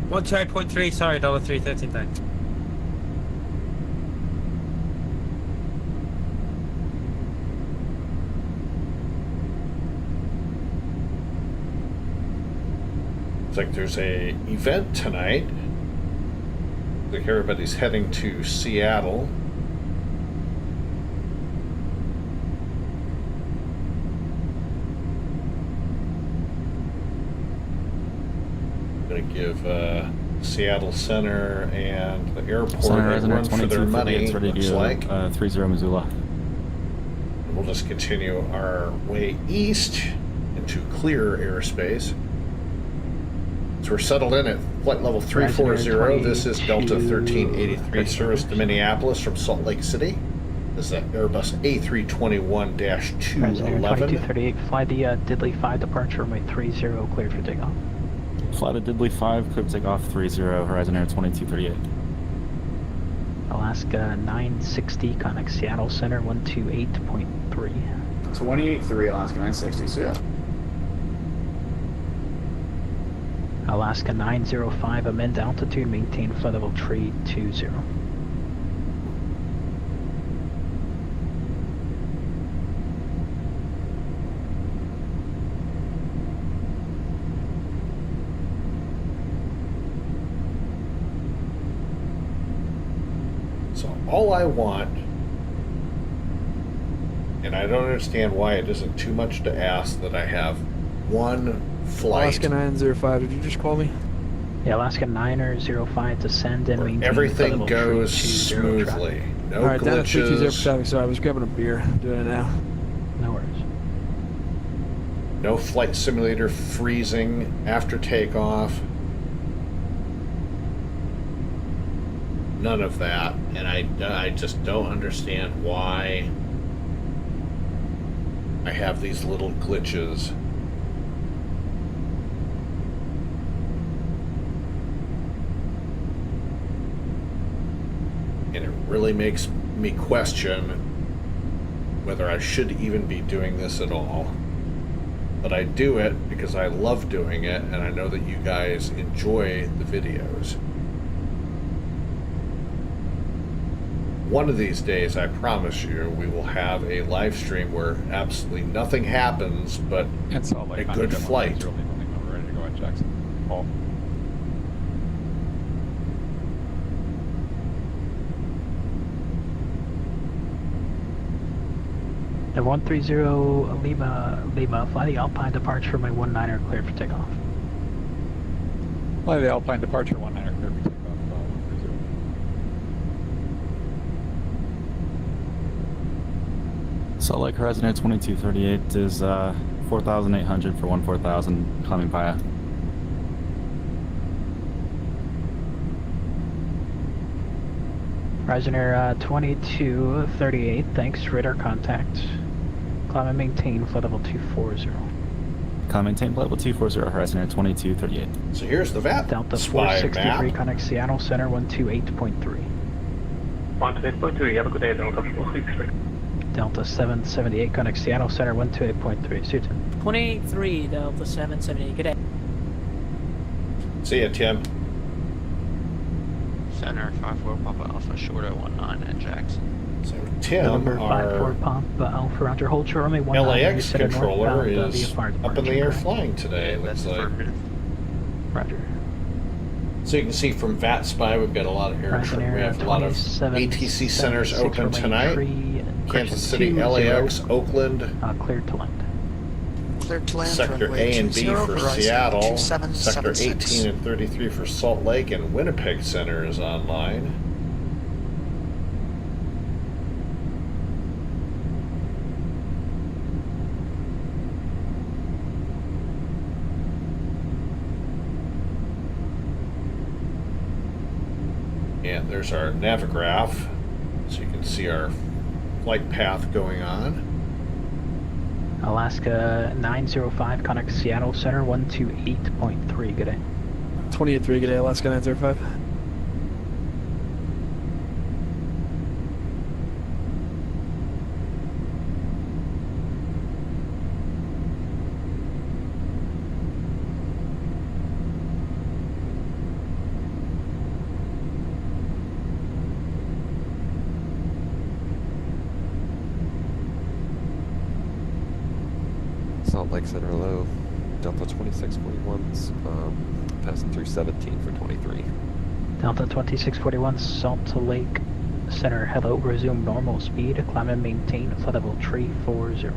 128.3, sorry, Delta 313, thanks. Looks like there's a event tonight. Looks like everybody's heading to Seattle. Gonna give Seattle Center and the airport Center a Horizon Air run for their money, ready looks to like. 30 Missoula. We'll just continue our way east into clear airspace. So we're settled in at flight level 340. This is Delta 1383 service to Minneapolis from Salt Lake City. This is an Airbus A321-211. 2238, fly the Diddley 5 departure, runway 30, cleared for takeoff. Fly to Diddley 5, clear to take off 30, Horizon Air 2238. Alaska 960, connect Seattle Center, 128.3. 28.3, Alaska 960, so yeah. Alaska 905, amend altitude, maintain flight level tree 20. So all I want, and I don't understand why it isn't too much to ask that I have one flight. Alaska 905, did you just call me? Yeah, Alaska 905 to send and maintain Everything level goes 320 traffic. smoothly. No Alright, down at 320 glitches. for traffic. Sorry, I was grabbing a beer. I'm doing it now. No worries. No flight simulator freezing after takeoff. None of that. And I just don't understand why I have these little glitches. And it really makes me question whether I should even be doing this at all. But I do it because I love doing it, and I know that you guys enjoy the videos. One of these days, I promise you, we will have a live stream where absolutely nothing happens but It's all like a good flight. We're ready to go at Jackson. Paul. The 130 Lima, fly the Alpine departure for my 19er cleared for takeoff. Fly the Alpine departure 19er clear for takeoff. 130. Salt Lake Horizon Air 2238 is 4,800 for 14,000 climbing via. Horizon Air 2238, thanks, radar contact. Climb and maintain flight level 240. Climb maintain flight level 240, Horizon Air 2238. So here's the VATSIM Delta spy 463, map. connect Seattle Center 128.3. 128.3, have a good day, Delta 463. Delta 778, connect Seattle Center 128.3. See you, Tim. 23, Delta 778, good day. See ya, Tim. Center 54 Papa Alpha short at 19 at Jackson. So Tim, November our 54 Pump Alpha Roger, hold short runway 19. LAX Center controller northbound, is via fire up in the departure. air flying today, looks like. Roger. So you can see from VATSPY, we've got a lot of air. Horizon We Air have a lot of 27, ATC centers 76 open runway tonight. tree, Kansas correction, City, 20, LAX, Oakland, cleared to land. Cleared to land. Sector runway A and B 20, for Horizon Seattle, 2776. Sector 18 and 33 for Salt Lake, and Winnipeg Center is online. And there's our Navigraph, so you can see our flight path going on. Alaska 905, connect Seattle Center 128.3. Good day. 28.3, good day, Alaska 905. Salt Lake Center low, Delta 2641's passing through 17 for 23. Delta 2641, Salt Lake Center, hello, resume normal speed, climb and maintain flight level 340.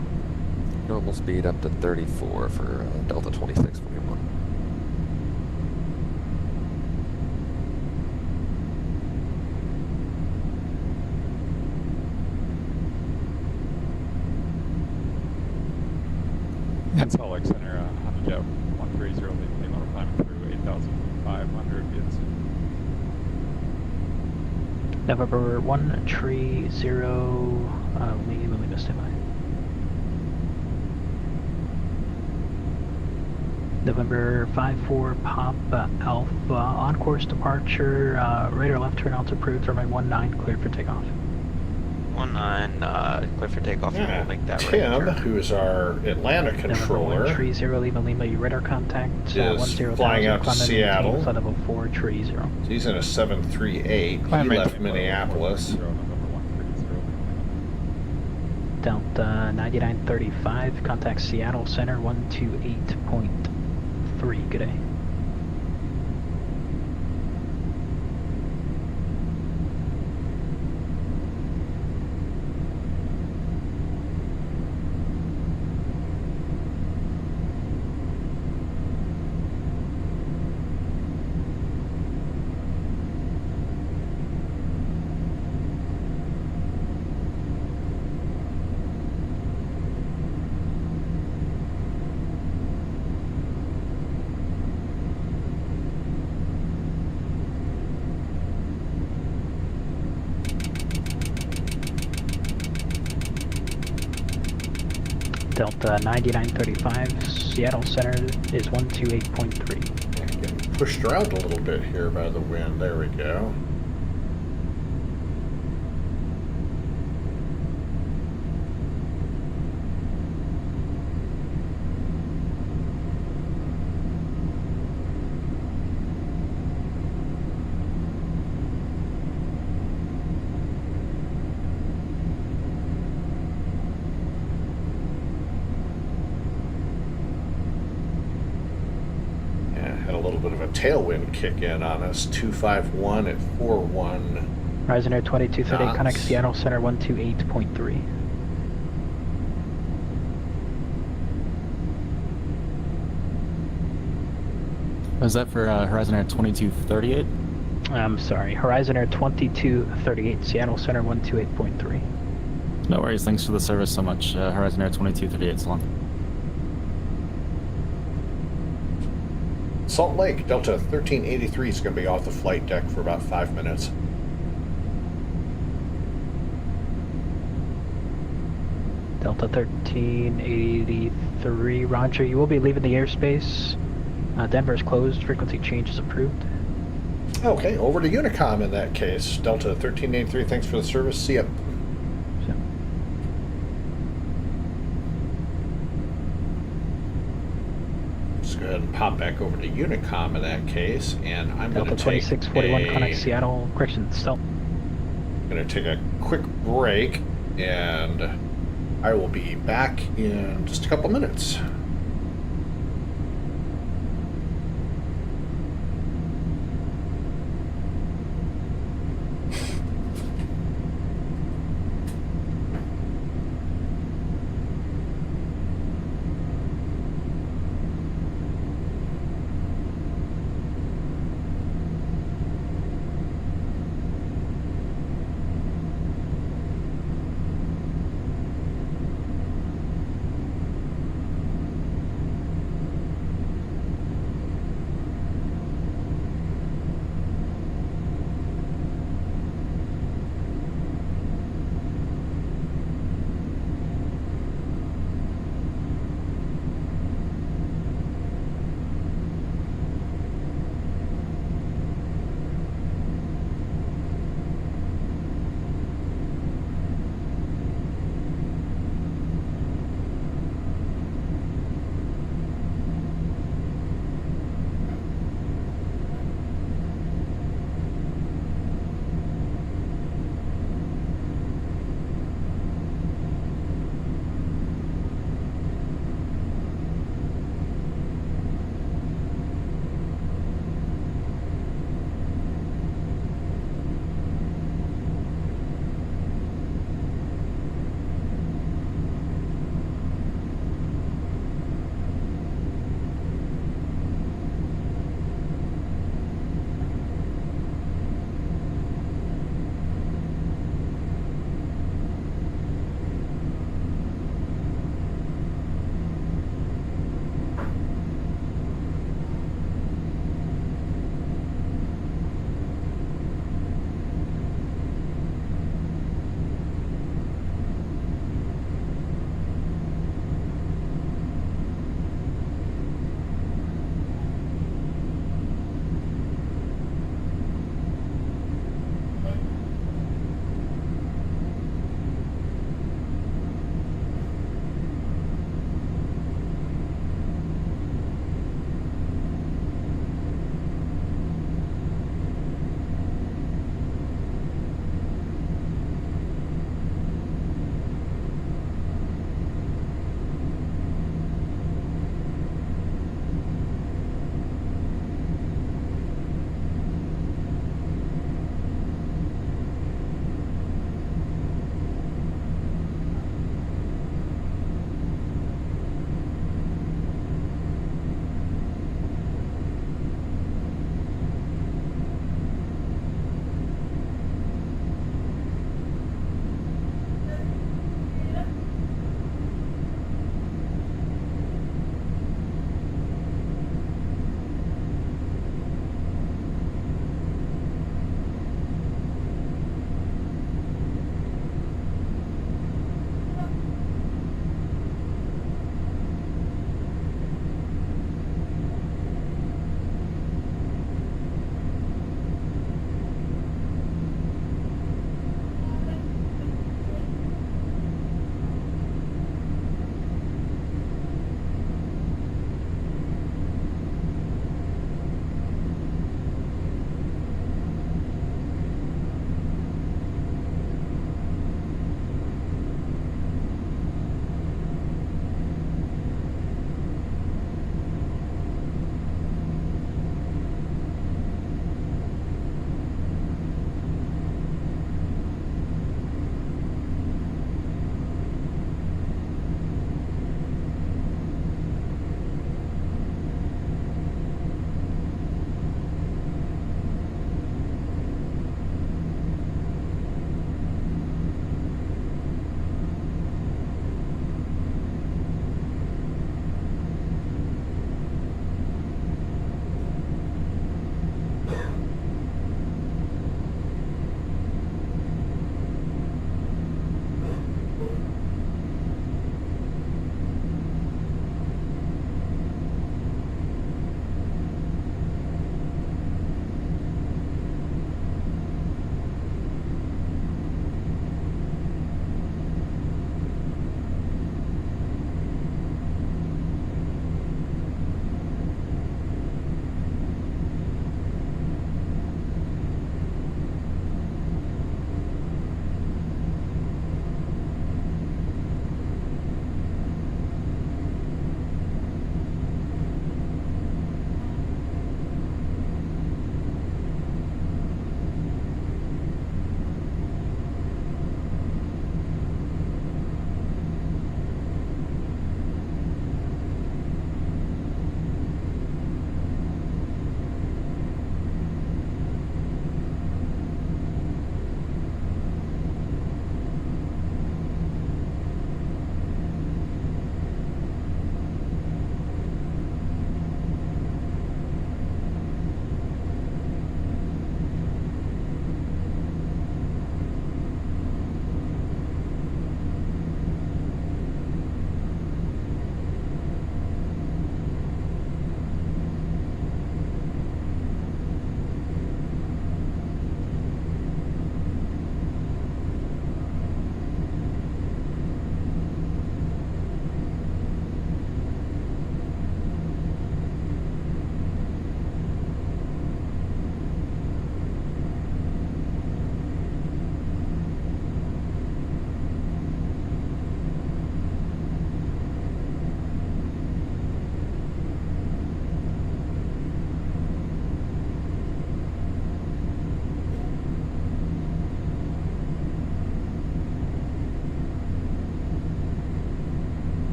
Normal speed up to 34 for Delta 2641. And Salt Lake Center, Honda Jet 130 Lima climbing through 8,500 via Zoom. November 130, Lima standby. November 54 Pop Alpha, on course departure, radar left turn out approved, runway 19 cleared for takeoff. 19, clear for takeoff, and we'll make that right Tim, turn. who is our Atlanta controller, 130 Lima, your radar contact, is flying out to Seattle. Flight level 430. So he's in a 738. He left Minneapolis. Delta 9935, contact Seattle Center 128.3. Good day. Delta 9935, Seattle Center is 128.3. Getting pushed around a little bit here by the wind. There we go. Tailwind kick in on us. 251 at 41. Horizon Air 2238, connect Seattle Center 128.3. Was that for Horizon Air 2238? I'm sorry, Horizon Air 2238, Seattle Center 128.3. No worries, thanks for the service so much. Horizon Air 2238, so long. Salt Lake, Delta 1383 is going to be off the flight deck for about 5 minutes. Delta 1383, roger. You will be leaving the airspace. Denver is closed. Frequency change is approved. Okay, over to Unicom in that case. Delta 1383, thanks for the service. See ya. Go ahead and pop back over to Unicom in that case, and I'm going to take 2641 connect Seattle, correction, still. I'm going to take a quick break, and I will be back in just a couple minutes.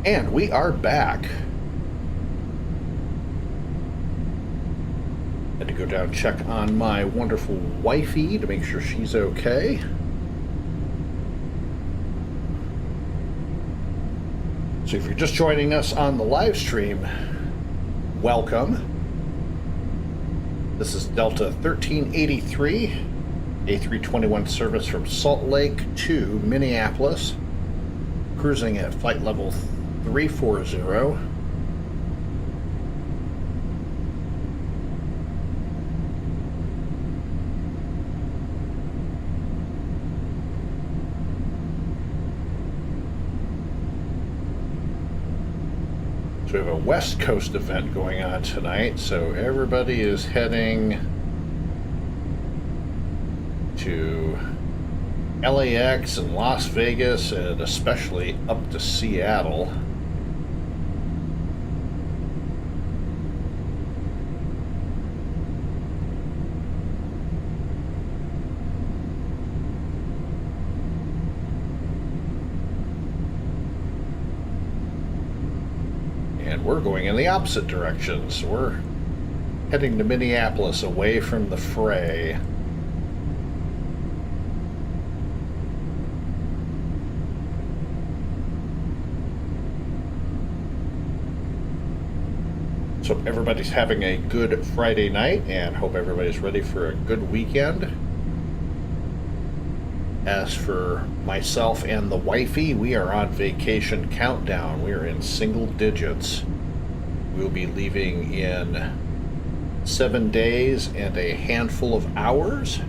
And we are back. Had to go down and check on my wonderful wifey to make sure she's okay. So if you're just joining us on the live stream, welcome. This is Delta 1383, A321 service from Salt Lake to Minneapolis, cruising at flight level 340. We have a West Coast event going on tonight, so everybody is heading to LAX and Las Vegas, and especially up to Seattle. We're going in the opposite direction, so we're heading to Minneapolis, away from the fray. So everybody's having a good Friday night, and hope everybody's ready for a good weekend. As for myself and the wifey, we are on vacation countdown. We are in single digits. We'll be leaving in 7 days and a handful of hours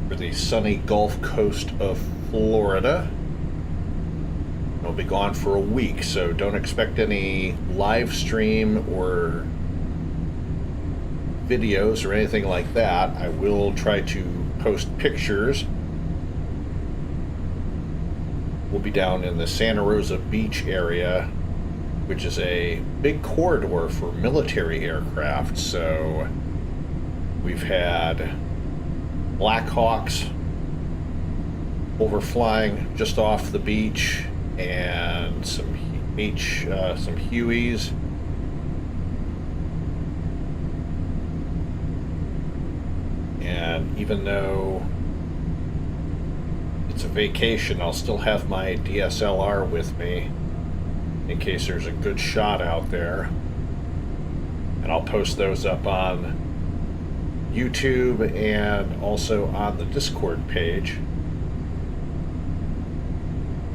for the sunny Gulf Coast of Florida. We'll be gone for a week, so don't expect any live stream or videos or anything like that. I will try to post pictures. We'll be down in the Santa Rosa Beach area, which is a big corridor for military aircraft. So we've had Black Hawks overflying just off the beach, and some Hueys. And even though it's a vacation, I'll still have my DSLR with me in case there's a good shot out there. And I'll post those up on YouTube and also on the Discord page.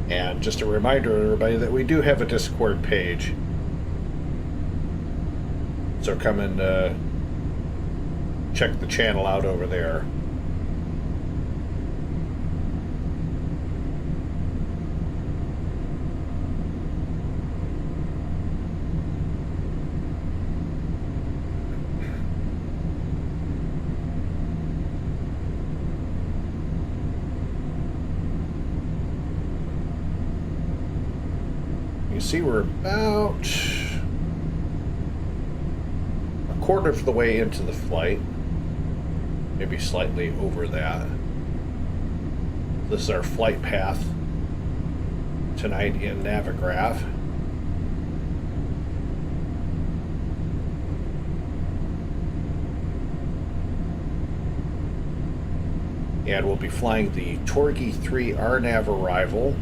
And just a reminder to everybody that we do have a Discord page. So come and check the channel out over there. See, we're about a quarter of the way into the flight, maybe slightly over that. This is our flight path tonight in Navigraph. And we'll be flying the Torgy 3 RNAV arrival.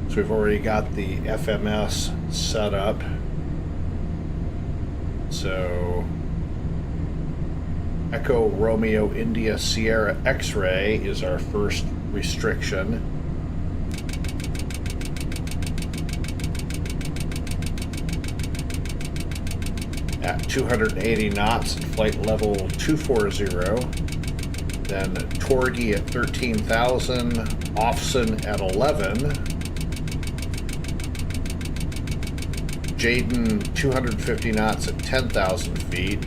So we've already got the FMS set up. So Echo Romeo India Sierra X-ray is our first restriction. At 280 knots at flight level 240. Then Torgy at 13,000, Ofson at 11. Jaden 250 knots at 10,000 feet.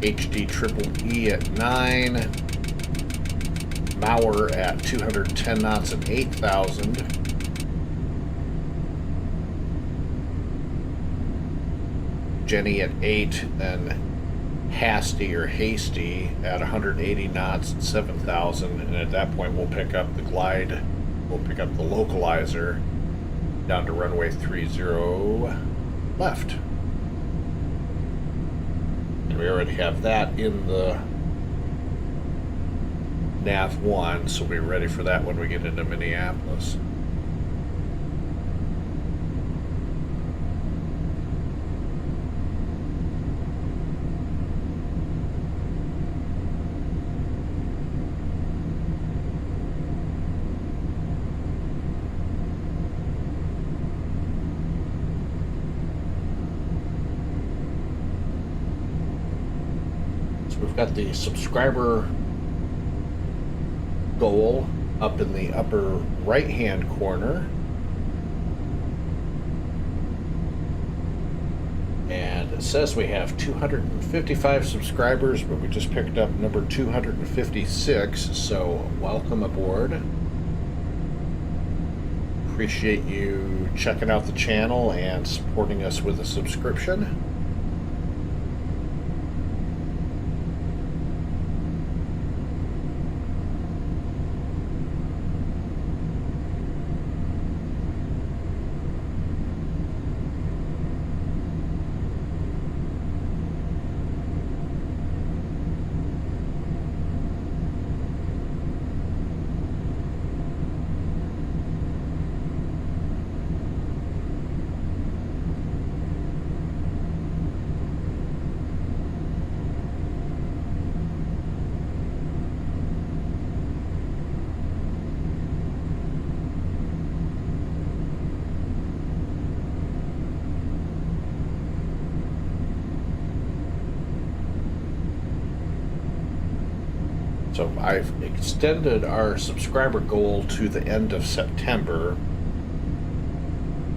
HD Triple E at 9. Mauer at 210 knots at 8,000. Jenny at 8, then Hasty at 180 knots at 7,000, and at that point we'll pick up the glide, we'll pick up the localizer down to runway 30 left. And we already have that in the Nav 1, so we'll be ready for that when we get into Minneapolis. We've got the subscriber goal up in the upper right hand corner, and it says we have 255 subscribers, but we just picked up number 256, so welcome aboard. Appreciate you checking out the channel and supporting us with a subscription. So I've extended our subscriber goal to the end of September,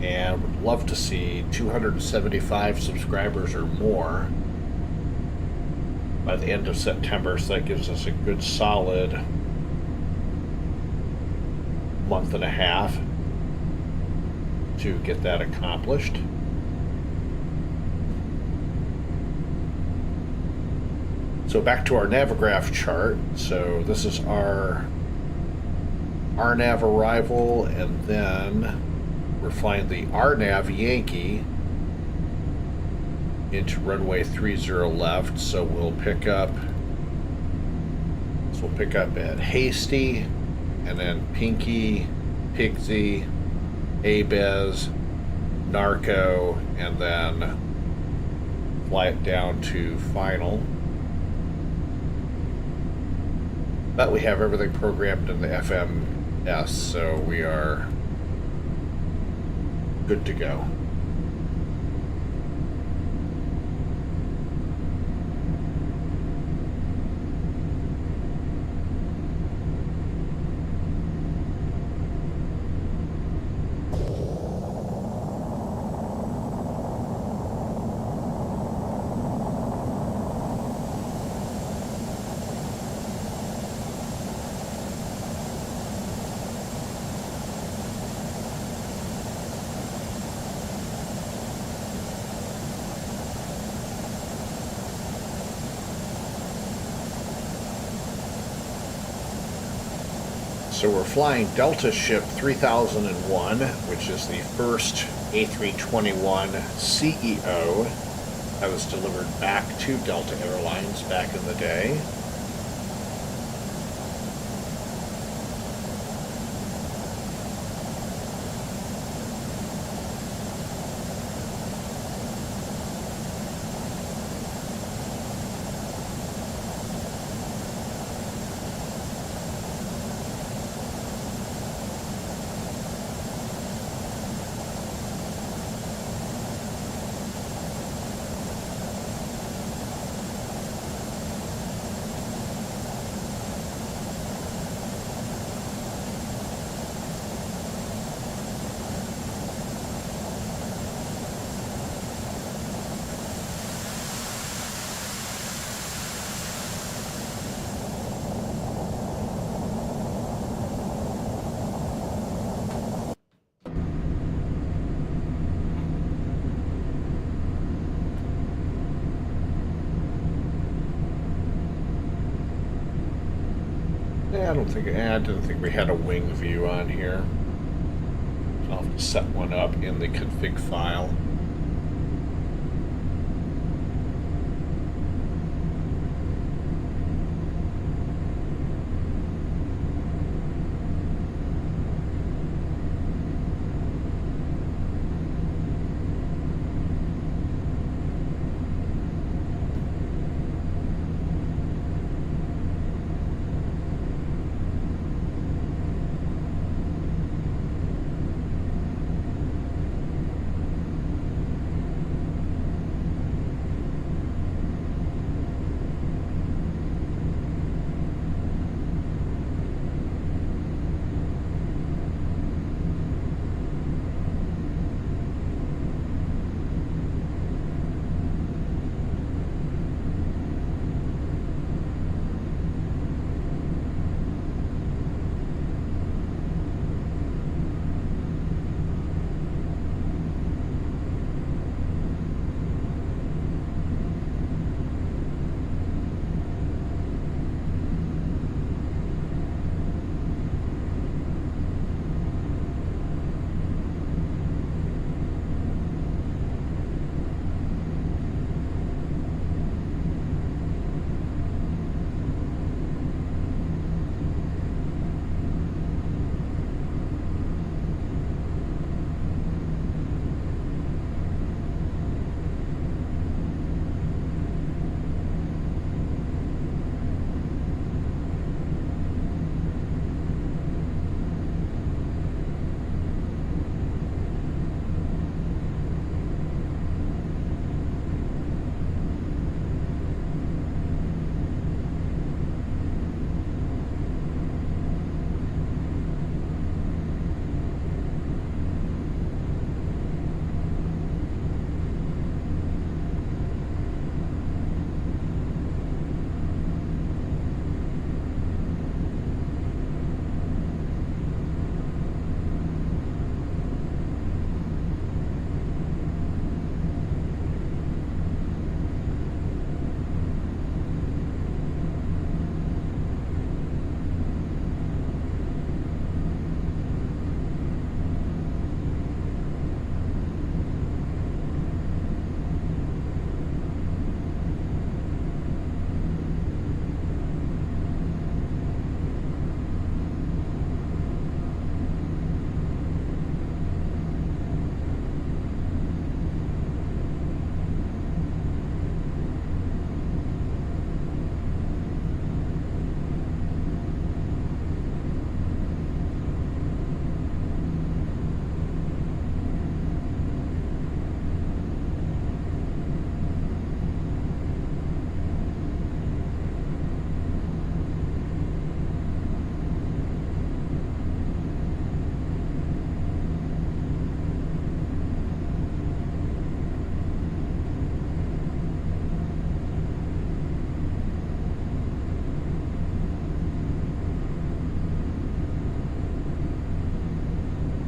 and would love to see 275 subscribers or more by the end of September, so that gives us a good solid month and a half to get that accomplished. So back to our Navigraph chart. So this is our RNAV arrival, and then we're flying the RNAV Yankee into runway 30 left. So we'll pick up at Hasty, and then Pinky, Pigsy, Abez, Narco, and then fly it down to final. But we have everything programmed in the FMS, so we are good to go. So we're flying Delta Ship 3001, which is the first A321 CEO that was delivered back to Delta Airlines back in the day. I didn't think we had a wing view on here. I'll have to set one up in the config file.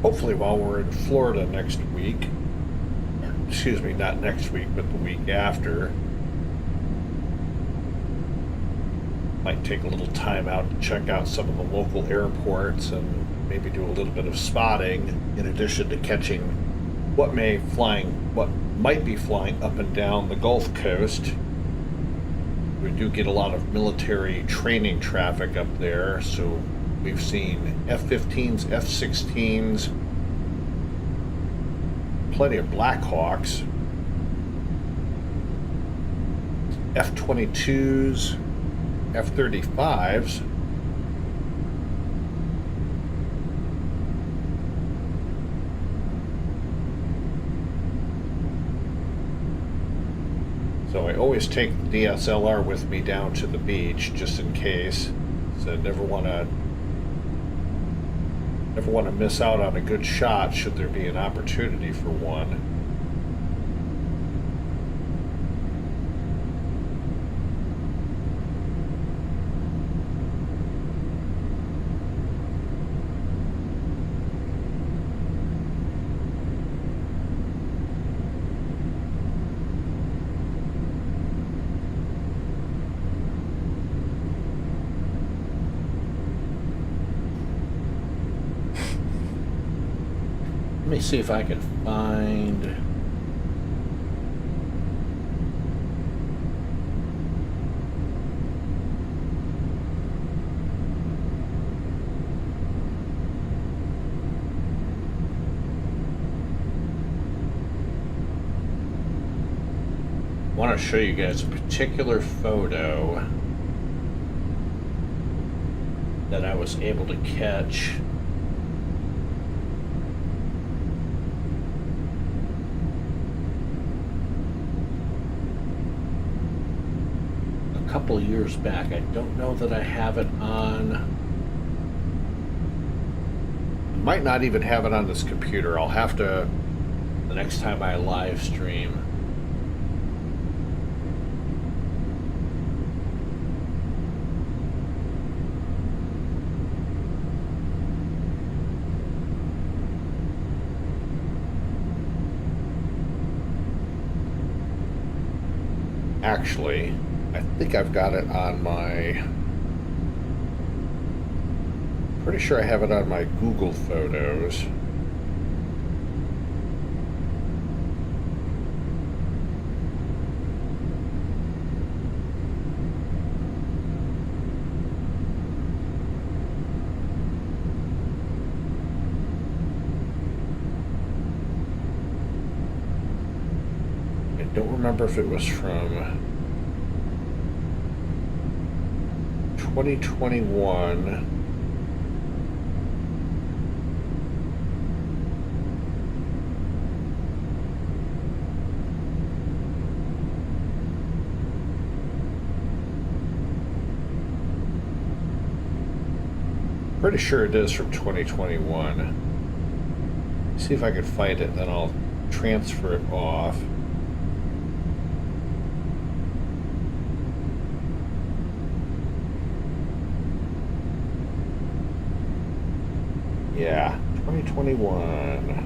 Hopefully while we're in Florida next week, excuse me, not next week, but the week after, might take a little time out to check out some of the local airports and maybe do a little bit of spotting in addition to catching what might be flying up and down the Gulf Coast. We do get a lot of military training traffic up there, so we've seen F-15s, F-16s, plenty of Black Hawks, F-22s, F-35s. So I always take the DSLR with me down to the beach just in case. So I never want to miss out on a good shot should there be an opportunity for one. me see if I can find... I want to show you guys a particular photo that I was able to catch. A couple years back. I don't know that I have it on. I might not even have it on this computer. I'll have to, the next time I live stream. Actually, I think I've got it on my... Pretty sure I have it on my Google Photos. I don't remember if it was from 2021. Pretty sure it is from 2021. See if I can find it, then I'll transfer it off. Yeah, 2021.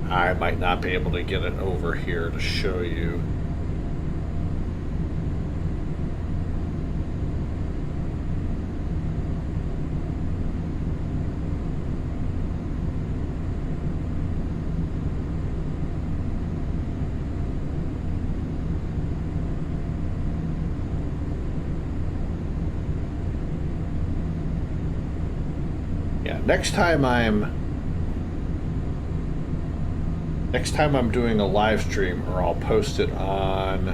I might not be able to get it over here to show you. Yeah, next time I'm doing a live stream, or I'll post it on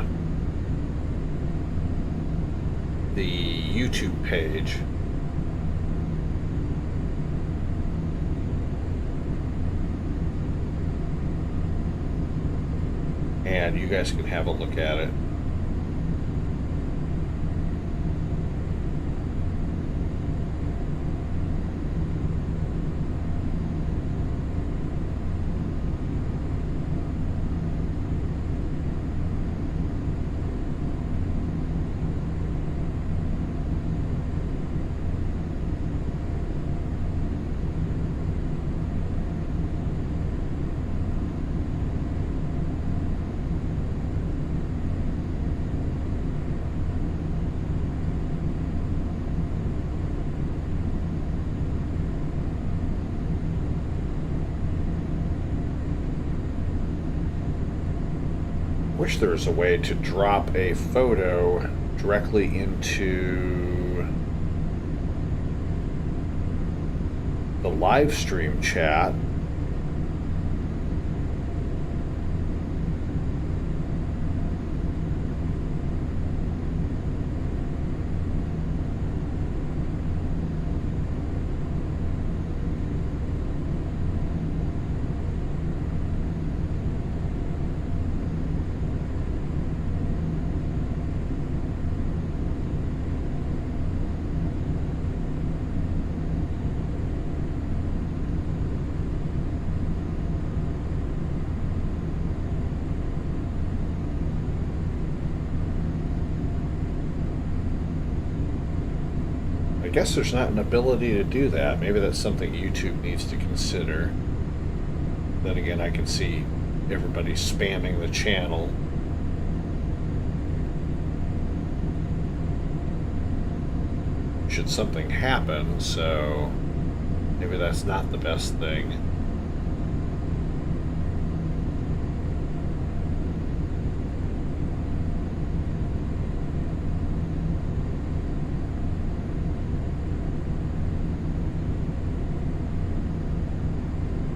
the YouTube page. And you guys can have a look at it. Wish there was a way to drop a photo directly into the live stream chat. guess there's not an ability to do that. Maybe that's something YouTube needs to consider. Then again, I can see everybody spamming the channel. Should something happen, so maybe that's not the best thing.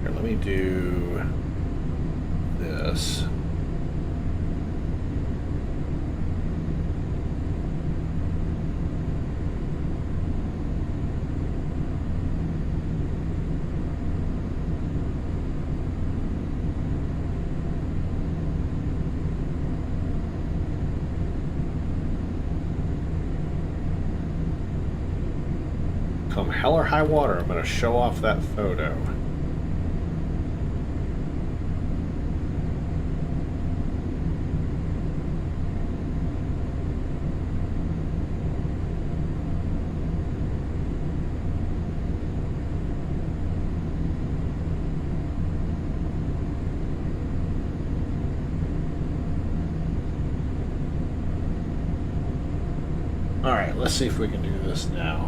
Here, let me do this. Come hell or high water, I'm going to show off that photo. All right, let's see if we can do this now.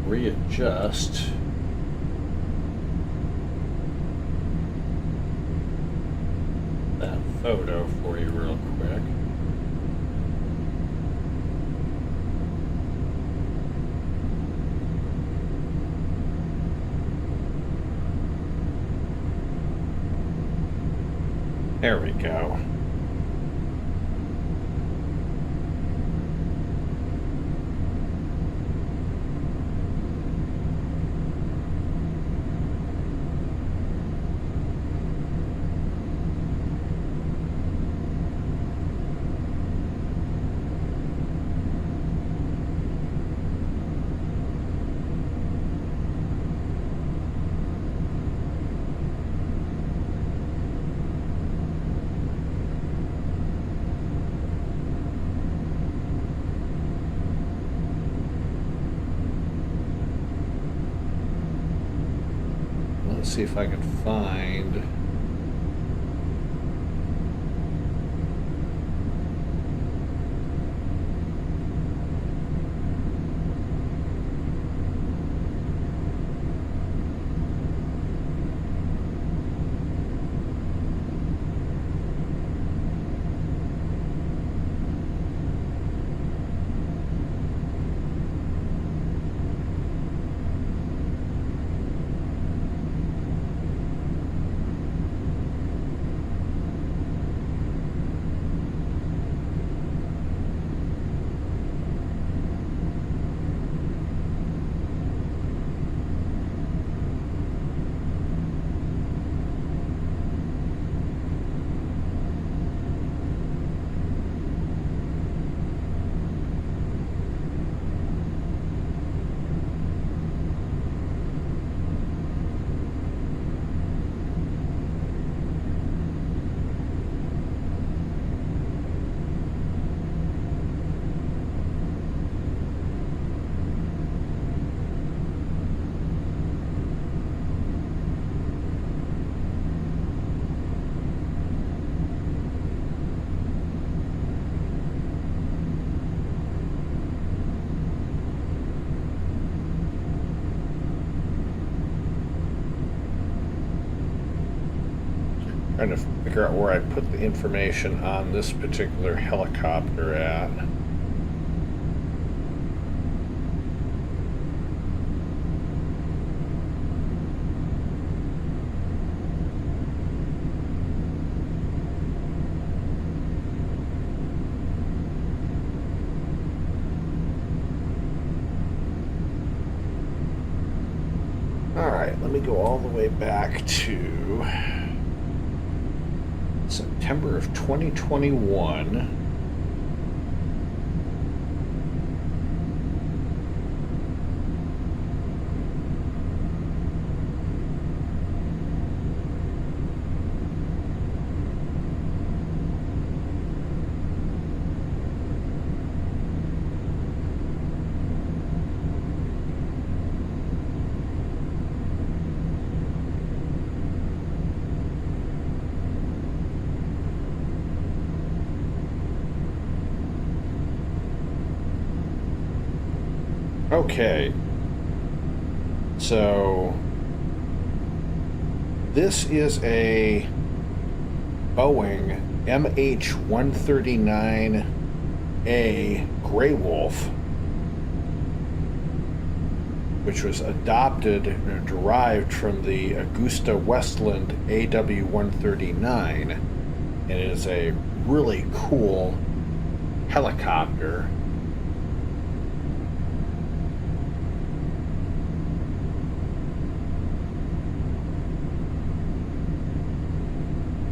Readjust that photo for you real quick. There we go. Let's see if I can find. Trying to figure out where I put the information on this particular helicopter at. let me go all the way back to September of 2021. Okay, so this is a Boeing MH-139A Grey Wolf, which was adopted or derived from the Augusta Westland AW-139, and it is a really cool helicopter.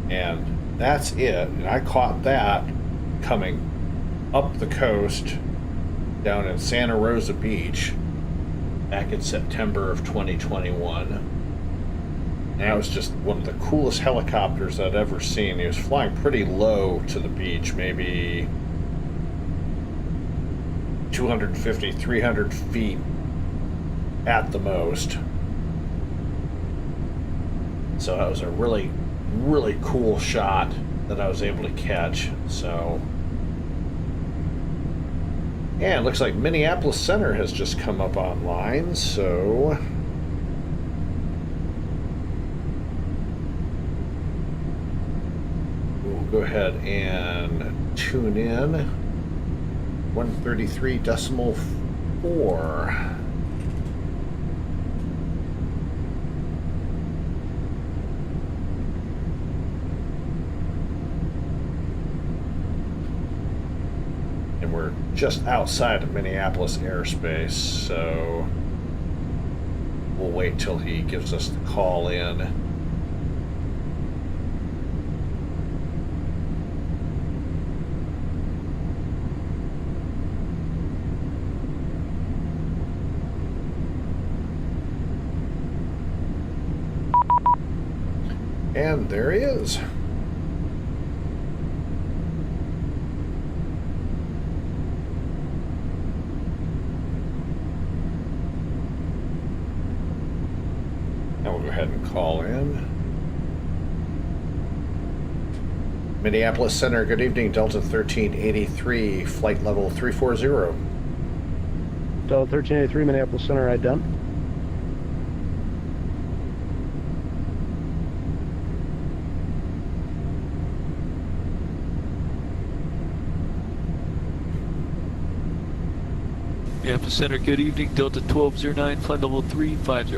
And that's it. And I caught that coming up the coast down in Santa Rosa Beach back in September of 2021. And that was just one of the coolest helicopters I'd ever seen. He was flying pretty low to the beach, maybe 250, 300 feet at the most. So that was a really cool shot that I was able to catch. So, and it looks like Minneapolis Center has just come up online, so we'll go ahead and tune in 133.4. We're just outside of Minneapolis airspace, so we'll wait till he gives us the call in. And there he is. We'll go ahead and call in. Minneapolis Center, good evening. Delta 1383, flight level 340. Delta 1383, Minneapolis Center, ident. Minneapolis Center, good evening. Delta 1209, flight level 350.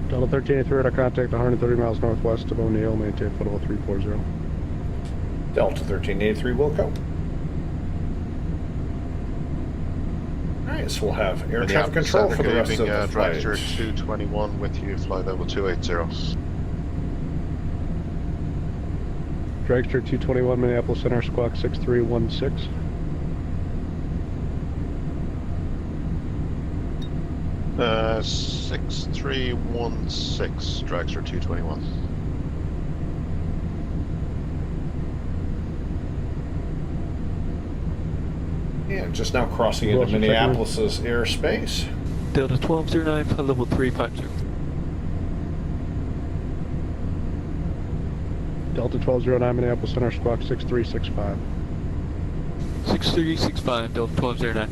Delta 1383, radar contact 130 miles northwest of O'Neill, maintain flight level 340. Delta 1383, Wilco. Alright, so we'll have air traffic control for the rest of the flight. Dragster 221 with you, flight level 280. Dragster 221, Minneapolis Center, squawk 6316. Uh, 6316, Dragster 221. And just now crossing into Minneapolis's airspace. Delta 1209, flight level 350. Delta 1209, Minneapolis Center, squawk 6365. 6365, Delta 1209.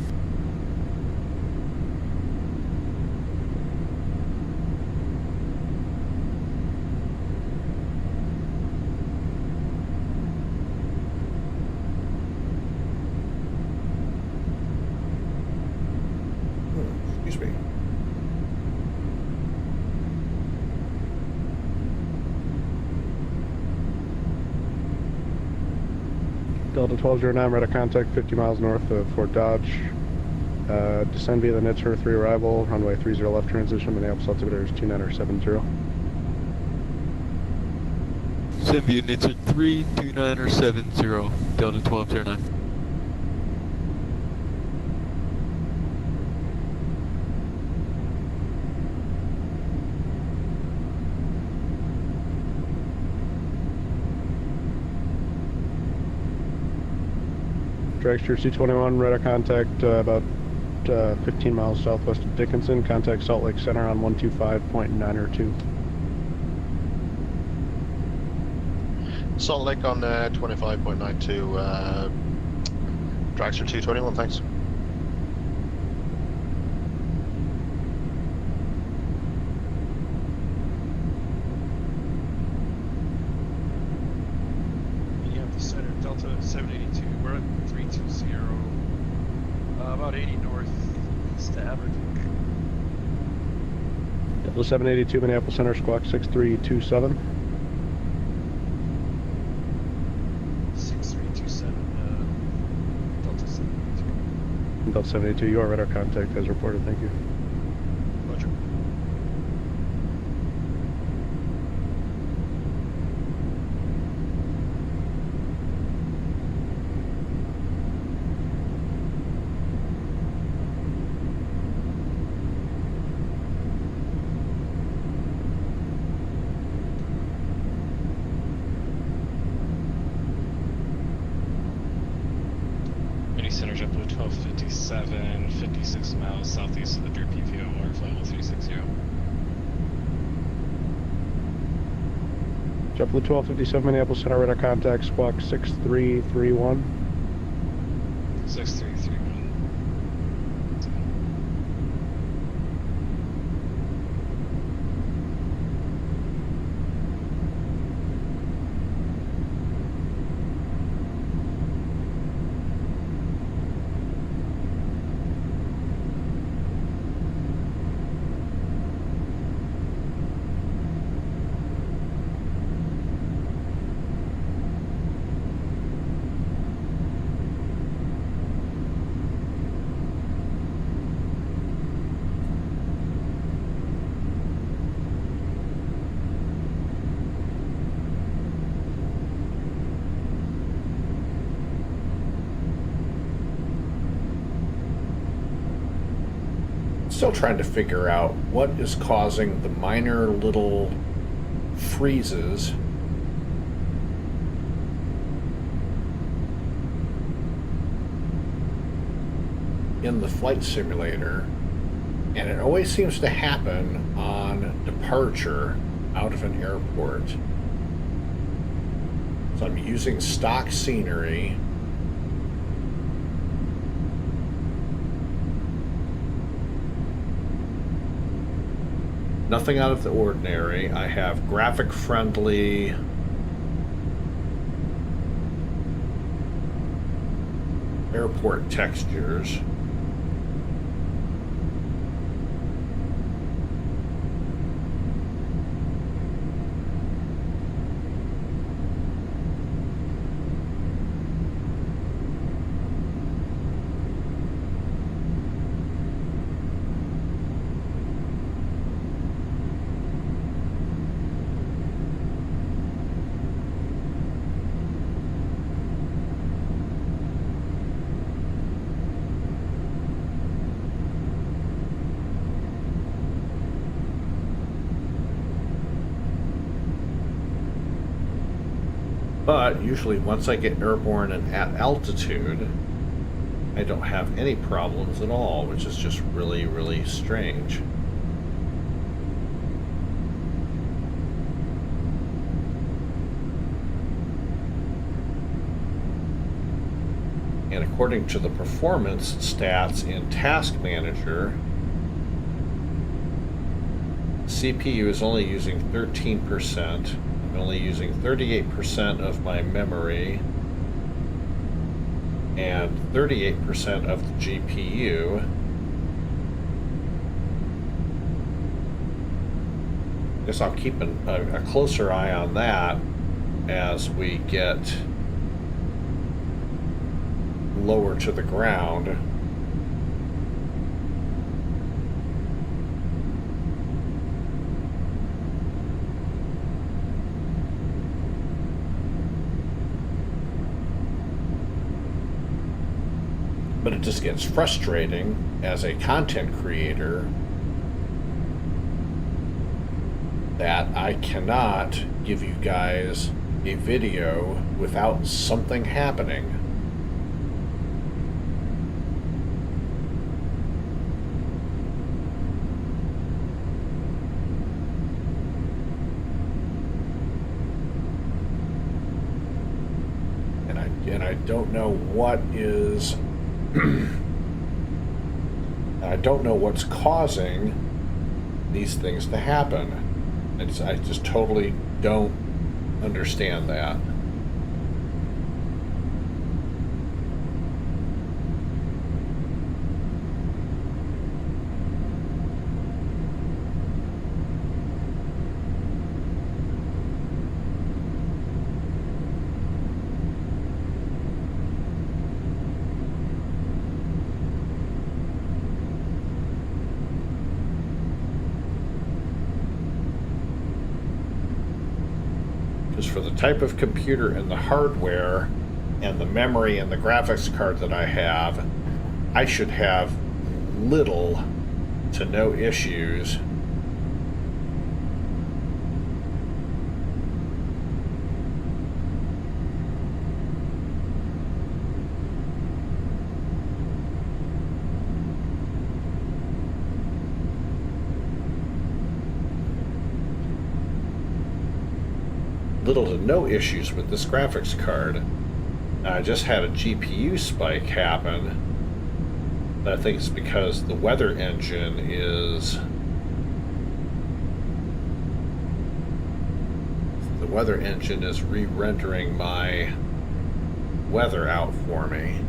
Excuse me. Delta 1209, radar contact 50 miles north of Fort Dodge. Descend via the net turn 3 arrival, runway 30 left transition, Minneapolis altimeter is 2970. Descend via net turn 3, 2970, Delta 1209. Dragster C21, radar contact about 15 miles southwest of Dickinson. Contact Salt Lake Center on 125.902. Salt Lake on 25.92. Dragster 221, thanks. You have the center, Delta 782. We're at 320. About 80 north, east to average. Delta 782, Minneapolis Center, squawk 6327. 6327, Delta 782. Delta 782, your radar contact as reported, thank you. Roger. Center JetBlue 1257, 56 miles southeast of the Drew PPO, water flight level 360. JetBlue 1257, Minneapolis Center, radar contact, squawk 6331. 6331. Still trying to figure out what is causing the minor little freezes in the flight simulator, and it always seems to happen on departure out of an airport. So I'm using stock scenery. Nothing out of the ordinary. I have graphic-friendly airport textures. But usually once I get airborne and at altitude, I don't have any problems at all, which is just really, really strange. And according to the performance stats in Task Manager, CPU is only using 13%. I'm only using 38% of my memory and 38% of the GPU. Guess I'll keep a closer eye on that as we get lower to the ground. But it just gets frustrating as a content creator that I cannot give you guys a video without something happening. And I don't know what is I don't know what's causing these things to happen. I just totally don't understand that. For the type of computer and the hardware and the memory and the graphics card that I have, I should have little to no issues little to no issues with this graphics card. I just had a GPU spike happen, but I think it's because the weather engine is re-rendering my weather out for me.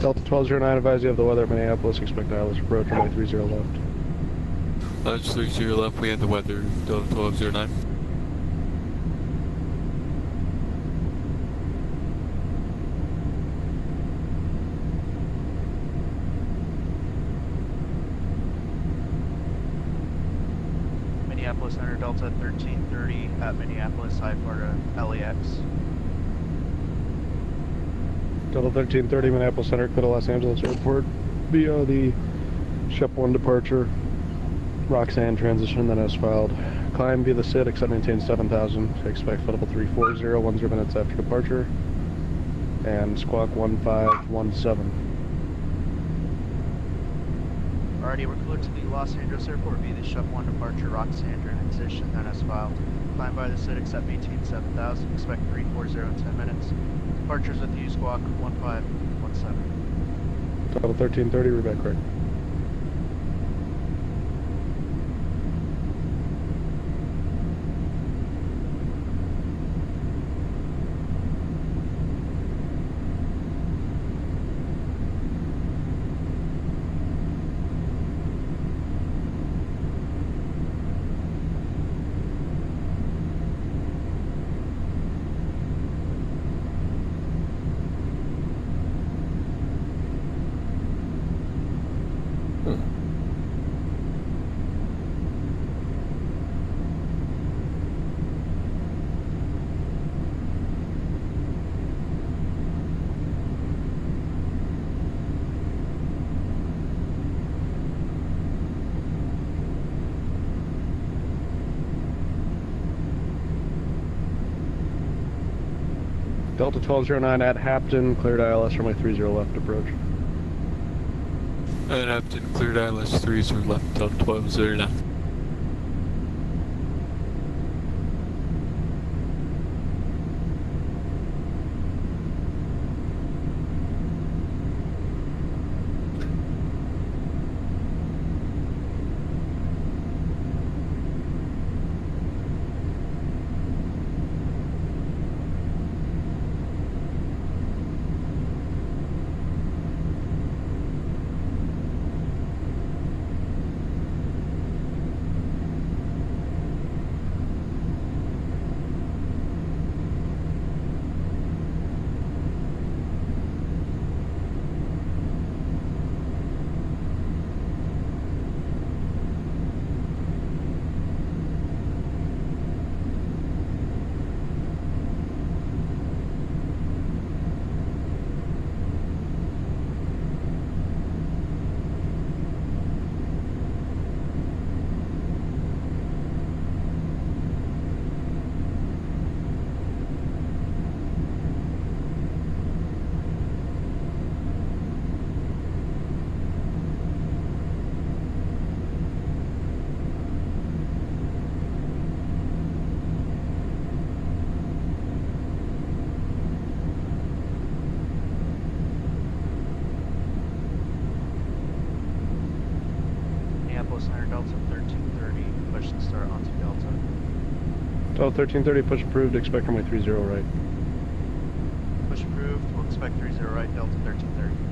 Delta 1209, advise you of the weather at Minneapolis. Expect ILS approach, runway 30 left. Launch 30 left, we have the weather, Delta 1209. Minneapolis Center, Delta 1330 at Minneapolis, high Florida, LAX. Delta 1330, Minneapolis Center, clear to Los Angeles Airport via the Shep 1 departure, Roxanne transition, then as filed. Climb via the SID, except maintain 7,000. Expect flight level 340, 10 minutes after departure. And squawk 1517. Alrighty, we're clear to the Los Angeles Airport via the Shep 1 departure, Roxanne transition, then as filed. Climb by the SID, except maintain 7,000. Expect 340 in 10 minutes. Departures with you, squawk 1517. Delta 1330, we're back correct. Delta 1209 at Hampton, cleared ILS runway 30 left approach. At Hampton, cleared ILS 30 left, Delta 1209. center, Delta 1330, push and start onto Delta. Delta 1330, push approved, expect runway 30 right. Push approved, we'll expect 30 right, Delta 1330.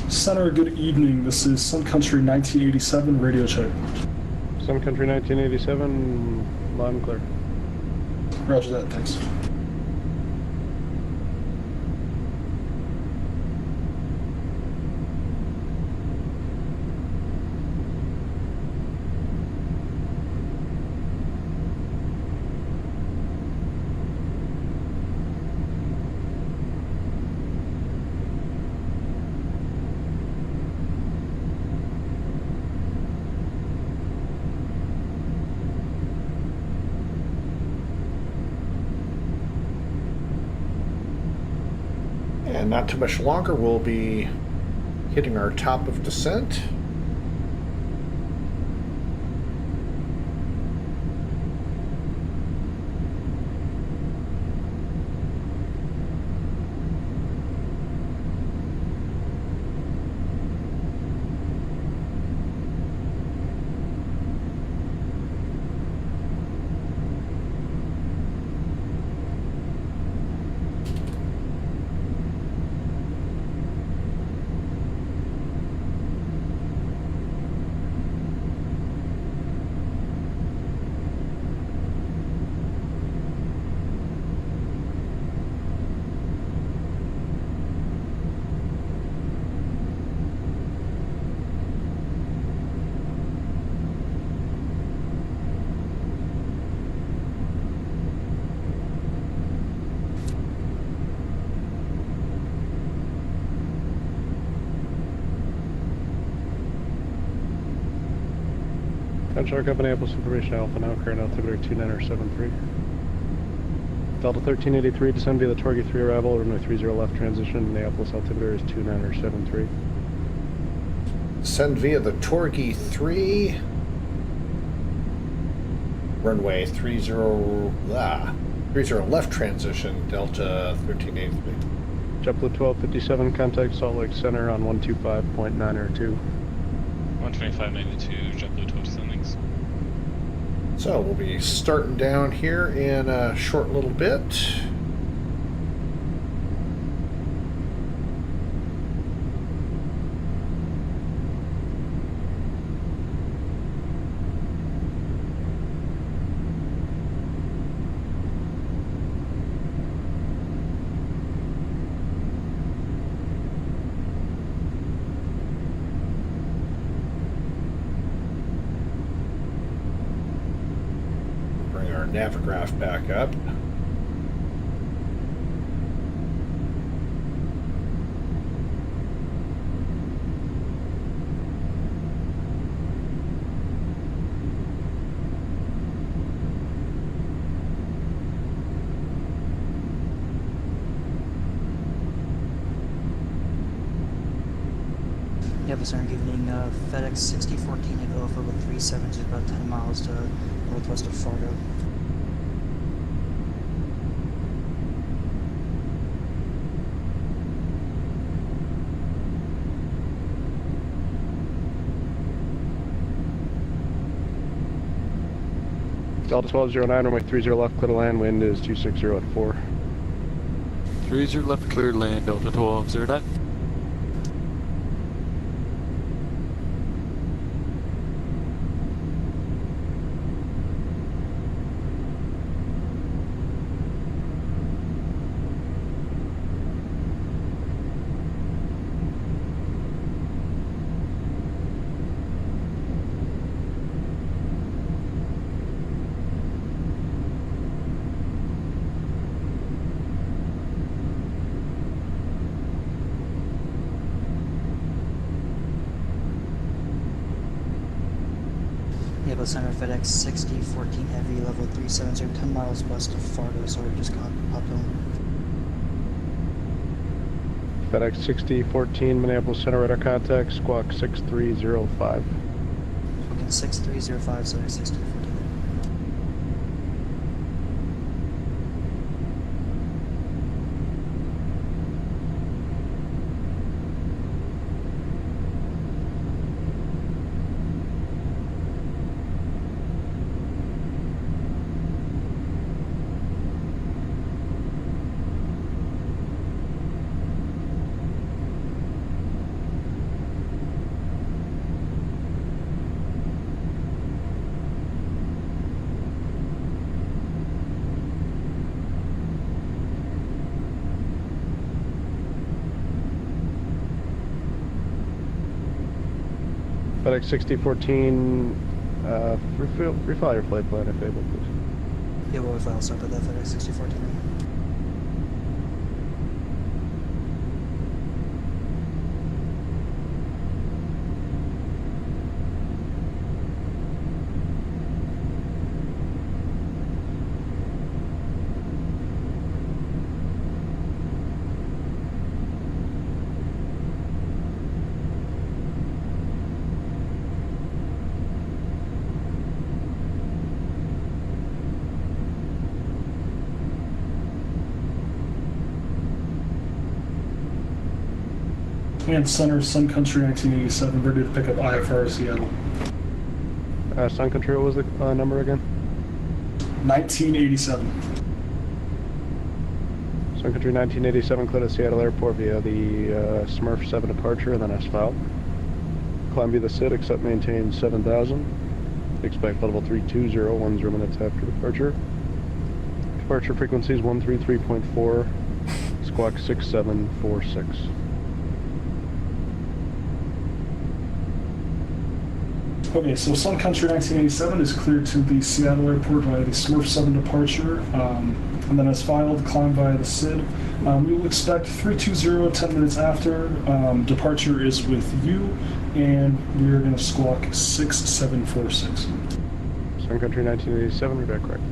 Center, good evening. This is Sun Country 1987 radio check. Sun Country 1987, loud and clear. Roger that, thanks. And not too much longer, we'll be hitting our top of descent. Contour Company, Apples Information Alpha, now current altimeter 2973. Delta 1383, descend via the Torgy 3 arrival, runway 30 left transition, Minneapolis altimeter is 2973. Descend via the Torgy 3, runway 30 left transition, Delta 1383. JetBlue 1257, contact Salt Lake Center on 125.902. 125.92, JetBlue 12 thanks. So we'll be starting down here in a short little bit. Navigraph back up. Yeah, but sir, good evening. FedEx 6014 at OFO with 37 is about 10 miles to northwest of Fargo. Delta 1209, runway 30 left, clear to land, wind is 260 at 4. 30 left, clear to land, Delta 1209. Center FedEx 6014 Heavy, level 370, 10 miles west of Fargo. Sorry, just got popped on. FedEx 6014 Minneapolis Center, radar contact, squawk 6305. Looking 6305, sorry, 6014. FedEx 6014, refile your flight plan if able, please. Yeah, we'll refile, start with that FedEx 6014. Command Center, Sun Country 1987, ready to pick up IFR Seattle. Sun Country, what was the number again? 1987. Sun Country 1987, clear to Seattle Airport via the Smurf 7 departure and then S-file. Climb via the SID, except maintain 7000. Expect level 320, 10 minutes after departure. Departure frequency is 133.4, squawk 6746. Okay, so Sun Country 1987 is cleared to the Seattle Airport via the Smurf 7 departure, and then as filed, climb via the SID. We will expect 320, 10 minutes after. Departure is with you, and we are going to squawk 6746. Sun Country 1987, read that correct.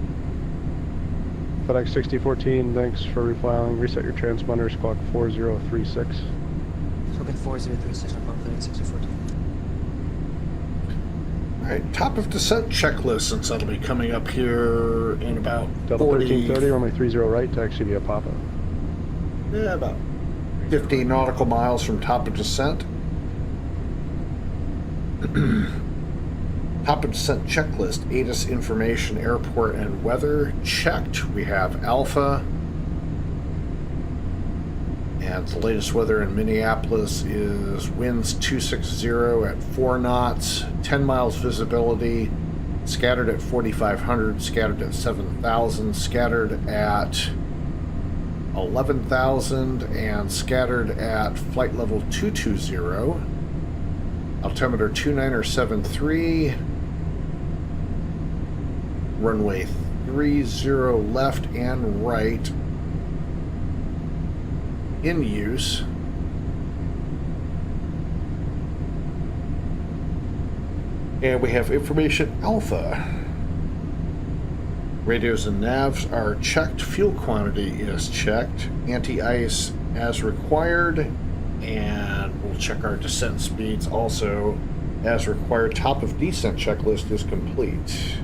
FedEx 6014, thanks for refiling. Reset your transponder, squawk 4036. Token 4036, report FedEx 6014. All right, top of descent checklist, since that'll be coming up here in about Delta 1330, runway 30 right, taxi via Papa. Yeah, about 50 nautical miles from top of descent. Top of descent checklist, ATIS information, airport and weather checked. We have Alpha. And the latest weather in Minneapolis is winds 260 at 4 knots, 10 miles visibility, scattered at 4,500, scattered at 7,000, scattered at 11,000, and scattered at flight level 220. Altimeter 2973, runway 30 left and right. In use. And we have information Alpha. Radios and navs are checked. Fuel quantity is checked. Anti-ice as required. And we'll check our descent speeds also. As required, top of descent checklist is complete.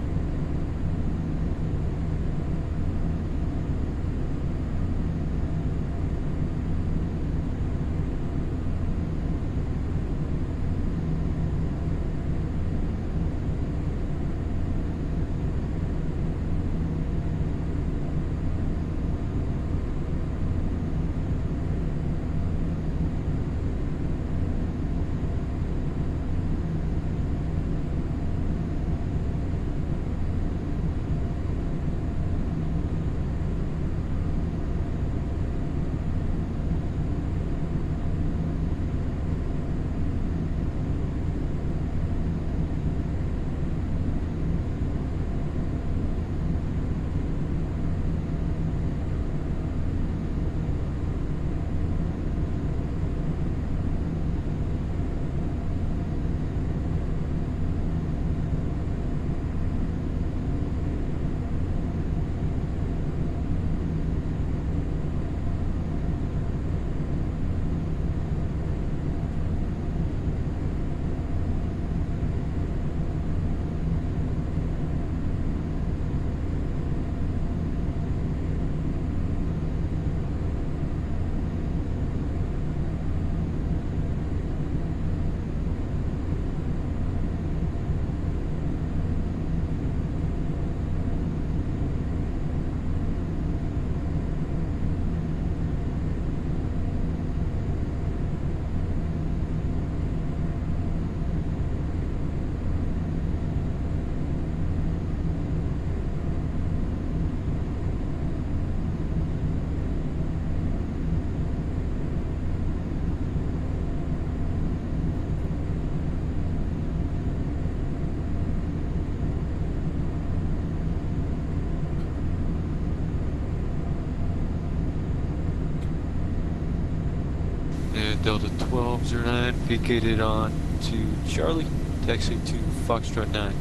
Delta 1209 vacated on to Charlie, taxi to Foxtrot 9.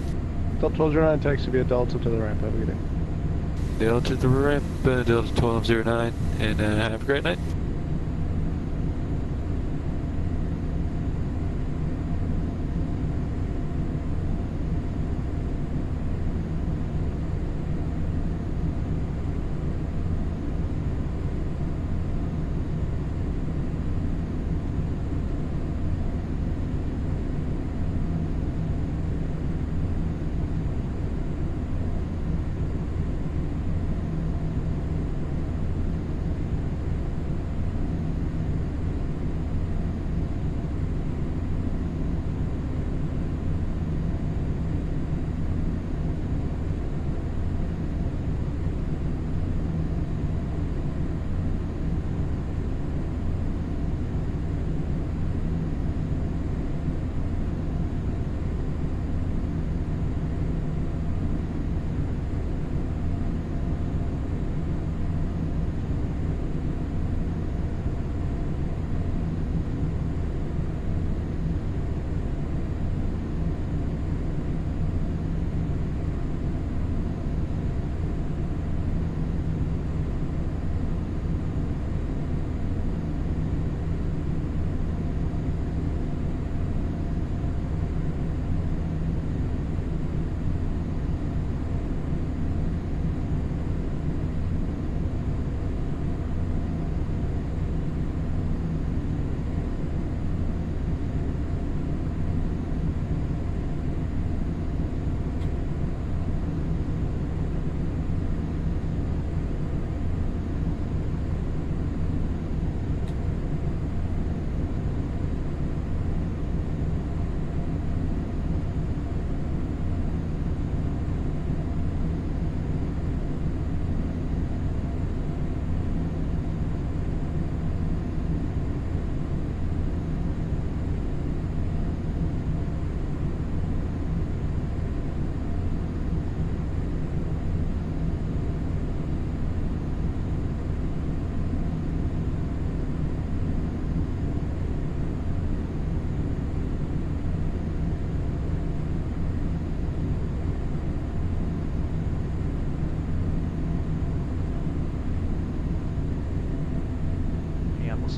Delta 1209, taxi via Delta to the ramp. Have a good day. Delta to the ramp, Delta 1209, and have a great night.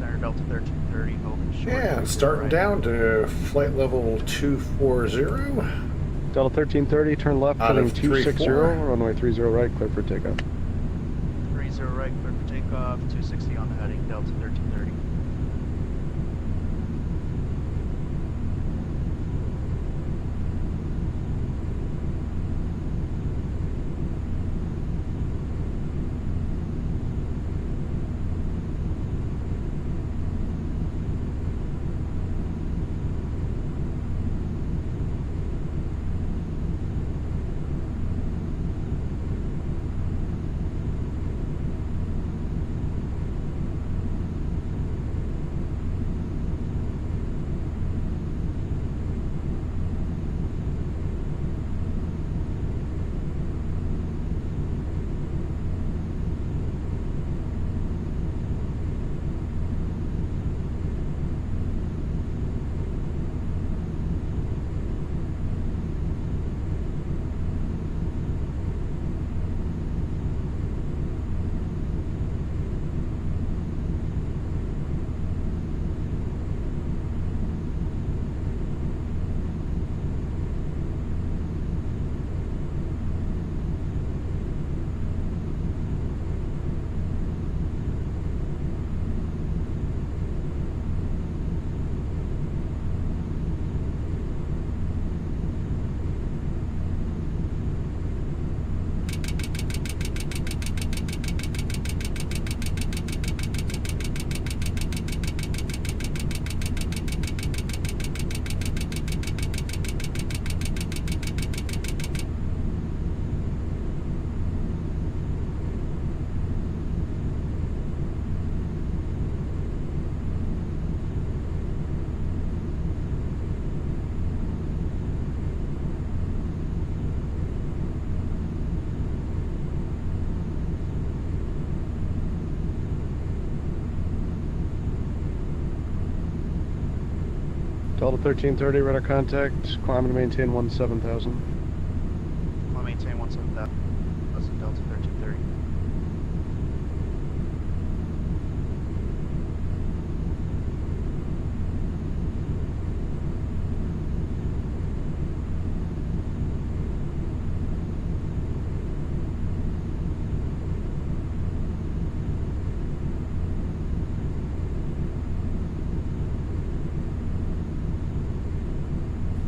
Center, Delta 1330, holding short. And starting down to flight level 240. Delta 1330, turn left, Out heading of 260, 3-4. runway 30 right, clear for takeoff. 30 right, clear for takeoff, 260 on the heading, Delta 1330. Delta 1330, radar contact, climb and maintain 17,000. I'll maintain 17,000, Delta 1330.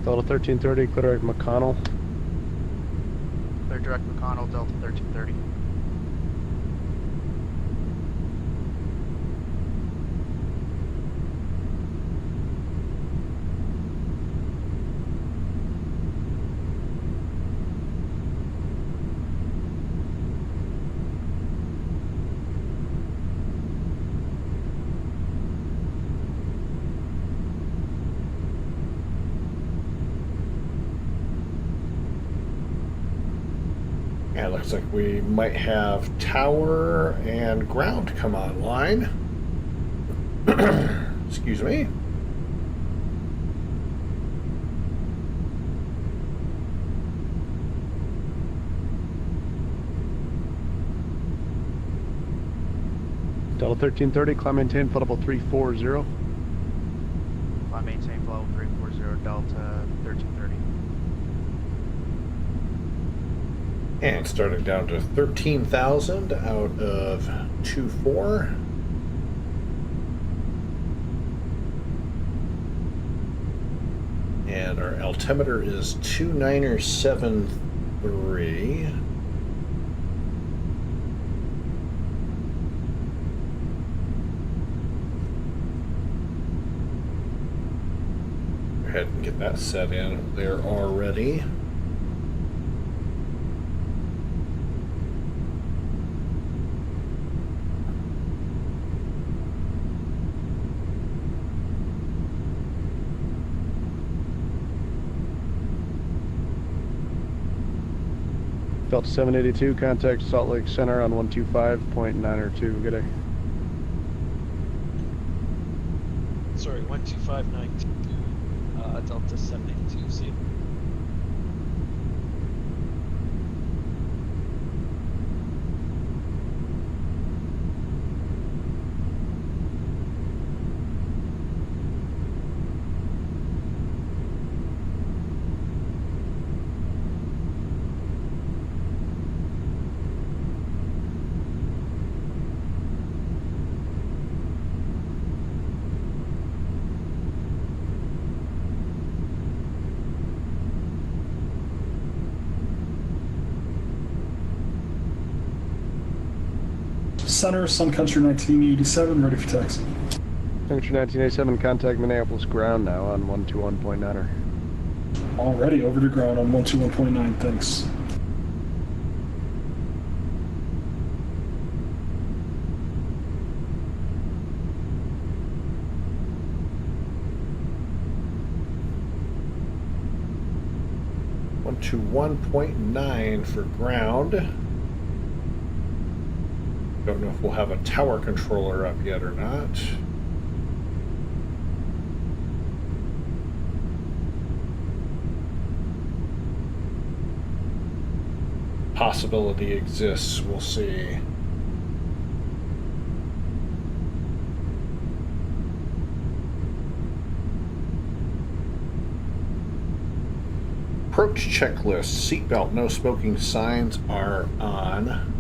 Delta 1330, clear direct McConnell. Clear direct McConnell, Delta 1330. Yeah, looks like we might have tower and ground come online. Excuse me. Delta 1330, climb maintain, flight level 340. Climb maintain, flight level 340, Delta 1330. And starting down to 13,000 out of 24. And our altimeter is 2973. Go ahead and get that set in there already. Delta 782, contact Salt Lake Center on 125.902. Good day. Sorry, 12592, Delta 782, see you. Center, Sun Country 1987, ready for taxi. Country 1987, contact Minneapolis ground now on 121.9er. Already over to ground on 121.9, thanks. To 1.9 for ground. Don't know if we'll have a tower controller up yet or not. Possibility exists, we'll see. Approach checklist, seatbelt, no smoking signs are on.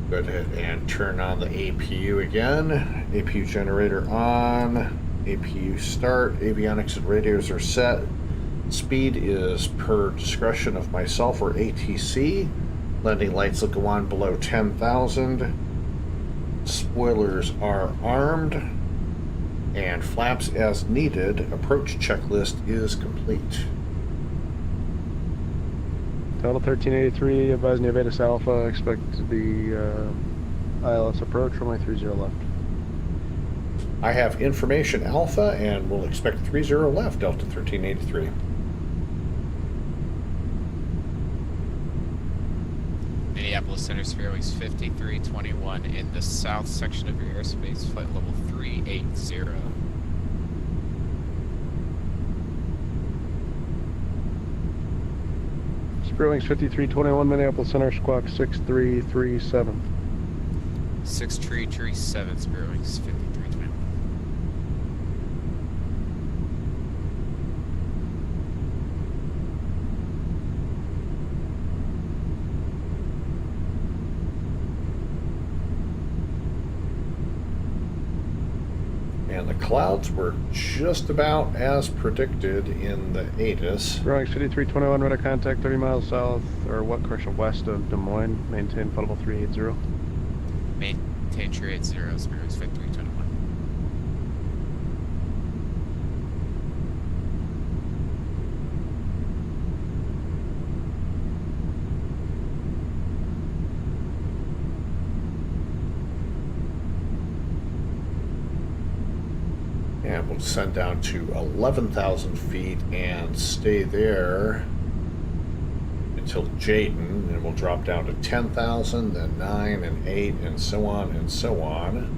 Go ahead and turn on the APU again. APU generator on. APU start. Avionics and radios are set. Speed is per discretion of myself or ATC. Landing lights will go on below 10,000. Spoilers are armed. And flaps as needed. Approach checklist is complete. Delta 1383, advise Nevadas Alpha, expect the ILS approach, runway 30 left. I have information Alpha and we'll expect 30 left, Delta 1383. Minneapolis Center, Sphere Wings 5321 in the south section of your airspace, flight level 380. Sphere Wings 5321, Minneapolis Center, squawk 6337. 6337, Sphere Wings 5321. And the clouds were just about as predicted in the ATIS. Sphere Wings 5321, radar contact 30 miles south, or what, correction, west of Des Moines. Maintain flight level 380. Maintain 380, Sphere Wings 5321. And we'll descend down to 11,000 feet and stay there until Jayden, and we'll drop down to 10,000, then 9 and 8, and so on and so on.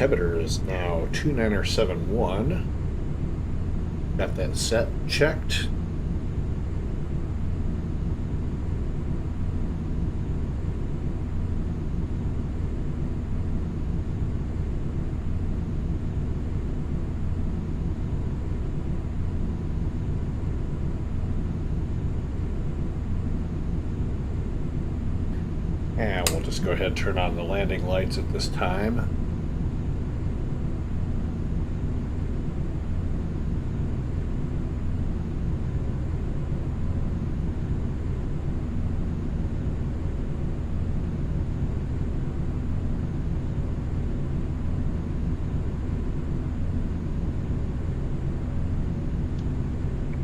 Altimeter is now 2971. Got that set checked. And we'll just go ahead and turn on the landing lights at this time.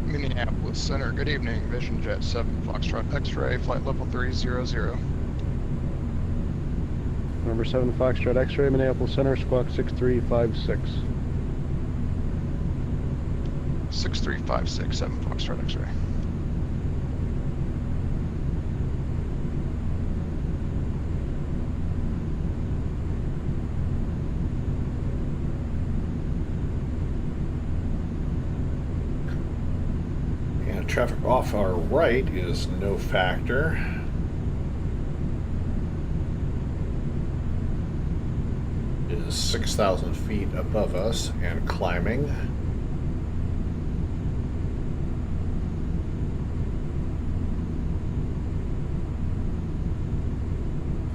Minneapolis Center, good evening. Vision Jet 7 Foxtrot X-ray, flight level 300. Number 7 Foxtrot X-ray, Minneapolis Center, squawk 6356. 6356, 7 Foxtrot X-ray. traffic off our right is no factor. It is 6,000 feet above us and climbing.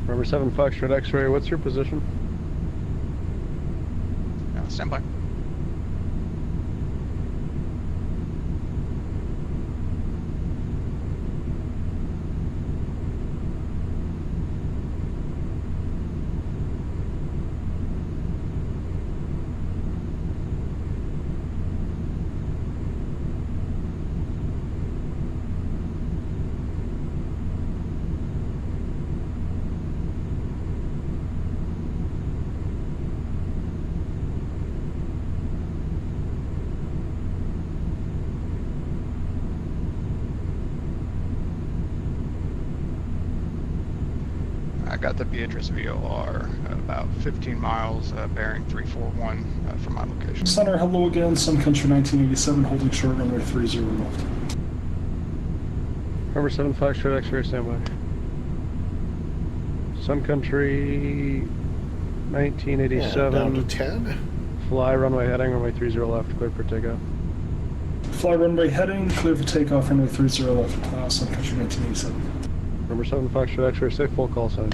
Number 7 Foxtrot X-ray, what's your position? Stand by. I got the Beatrice VOR at about 15 miles, bearing 341 from my location. Center, hello again. Sun Country 1987, holding short runway 30 left. Number 7 Foxtrot X-ray, standby. Sun Country 1987. Down to 10. Fly runway heading, runway 30 left, clear for takeoff. Fly runway heading, clear for takeoff, runway 30 left, Sun Country 1987. Number 7 Foxtrot X-ray, stay full call sign.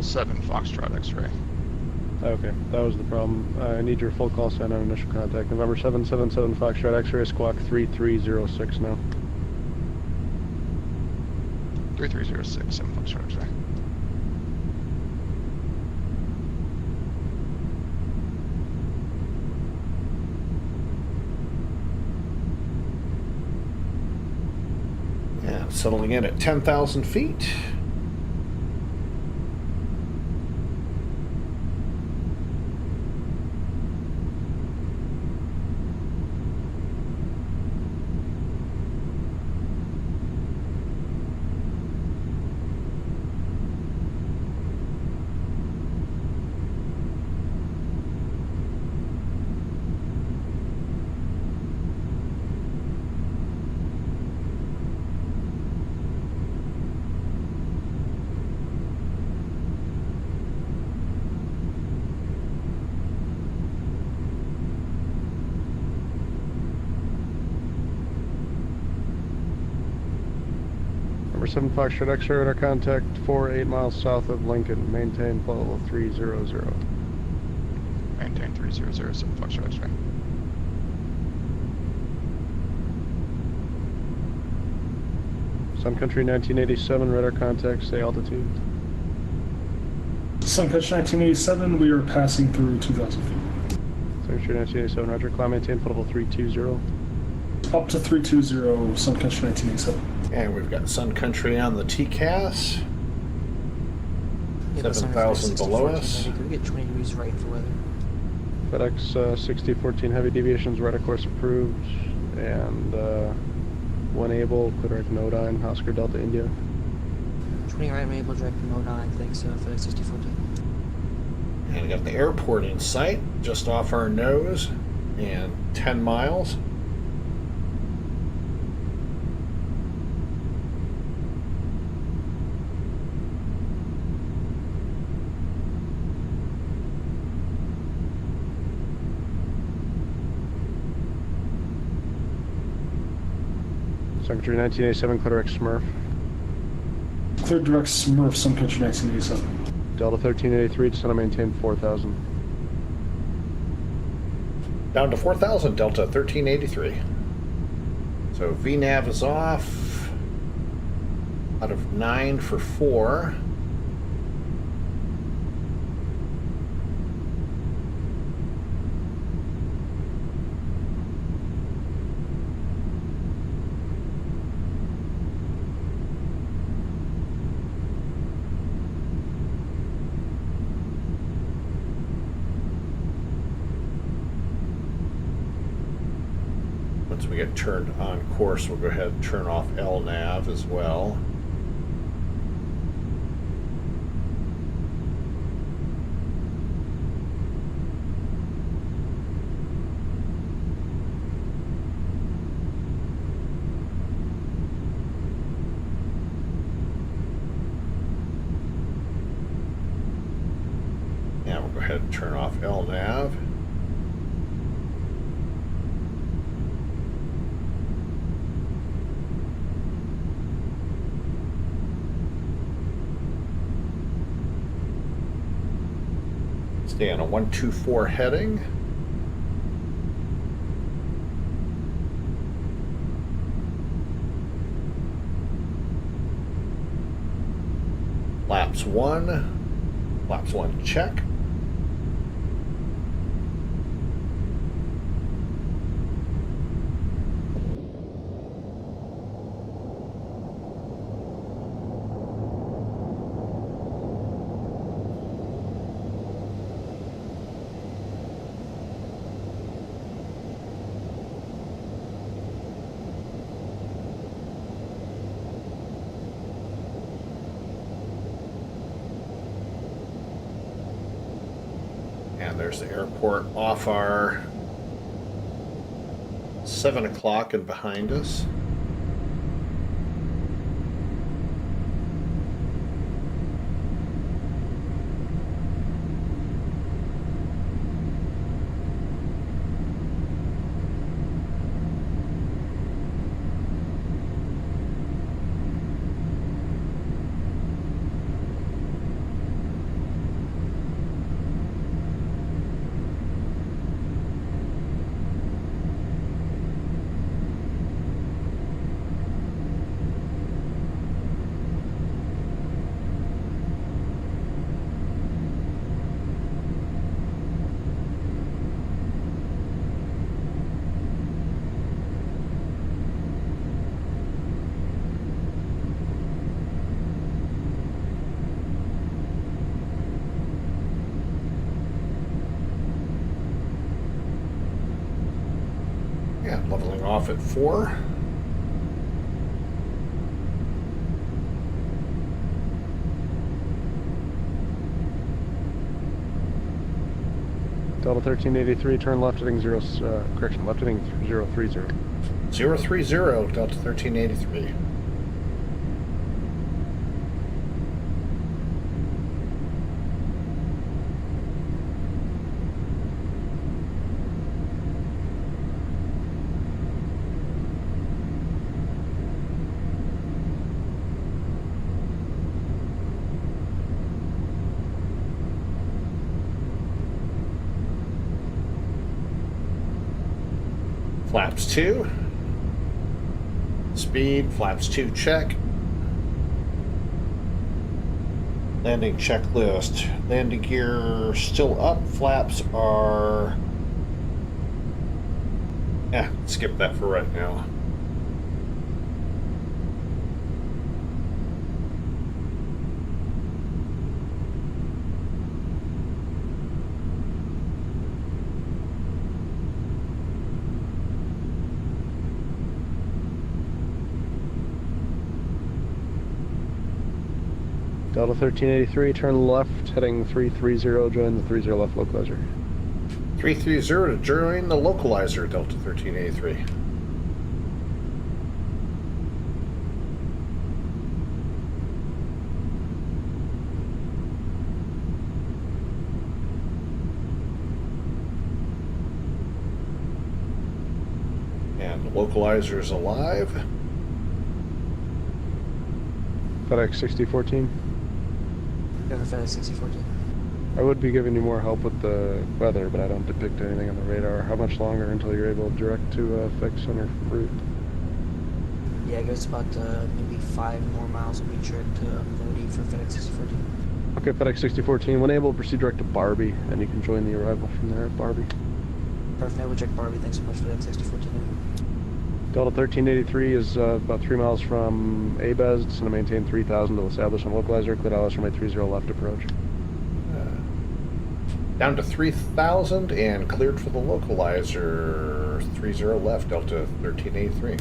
777 Foxtrot X-ray. Okay, that was the problem. I need your full call sign on initial contact. November 777 Foxtrot X-ray, squawk 3306 now. 3306, 7 Foxtrot X-ray. And settling in at 10,000 feet. Number 7 Foxtrot X-ray, radar contact 48 miles south of Lincoln. Maintain flight level 300. Maintain 300, 7 Foxtrot X-ray. Sun Country 1987, radar contact, stay altitude. Sun Country 1987, we are passing through 2,000 feet. Sun Country 1987, roger, climb, maintain flight level 320. Up to 320, Sun Country 1987. And we've got Sun Country on the TCAS. 7,000 below us. We get 20 degrees right for weather. FedEx 6014 heavy deviations, radar course approved, and when able, clear direct Nodine, Oscar Delta India. 20 right, able direct from 09, thanks FedEx 6014. And we got the airport in sight, just off our nose, and 10 miles. Sun Country 1987, clear direct Smurf. Clear direct Smurf, Sun Country 1987. Delta 1383, descend and maintain 4,000. Down to 4,000, Delta 1383. So VNAV is off. Out of 9 for 4. Once we get turned on course, we'll go ahead and turn off LNAV as well. ahead and turn off LNAV. Stay on a 124 heading. Flaps 1 check. And there's the airport off our 7 o'clock and behind us. Yeah, leveling off at 4. Delta 1383, turn left heading left heading 030. 030, Delta 1383. Flaps 2. Speed, flaps 2 check. Landing checklist. Landing gear still up. Flaps are... skip that for right now. Delta 1383, turn left, heading 330, join the 30 left localizer. 330 to join the localizer, Delta 1383. And the localizer is alive. FedEx 6014. Yeah, FedEx 6014. I would be giving you more help with the weather, but I don't depict anything on the radar. How much longer until you're able to direct to fix center route? Yeah, it goes about maybe 5 more miles will be direct to Lodi for FedEx 6014. Okay, FedEx 6014. When able, proceed direct to Barbie, and you can join the arrival from there at Barbie. Perfect. I will check Barbie. Thanks so much for that 6014. Delta 1383 is about 3 miles from ABES. It's going to maintain 3000 to establish on localizer. Clear LS runway 30 left approach. Down to 3000 and cleared for the localizer. 30 left, Delta 1383.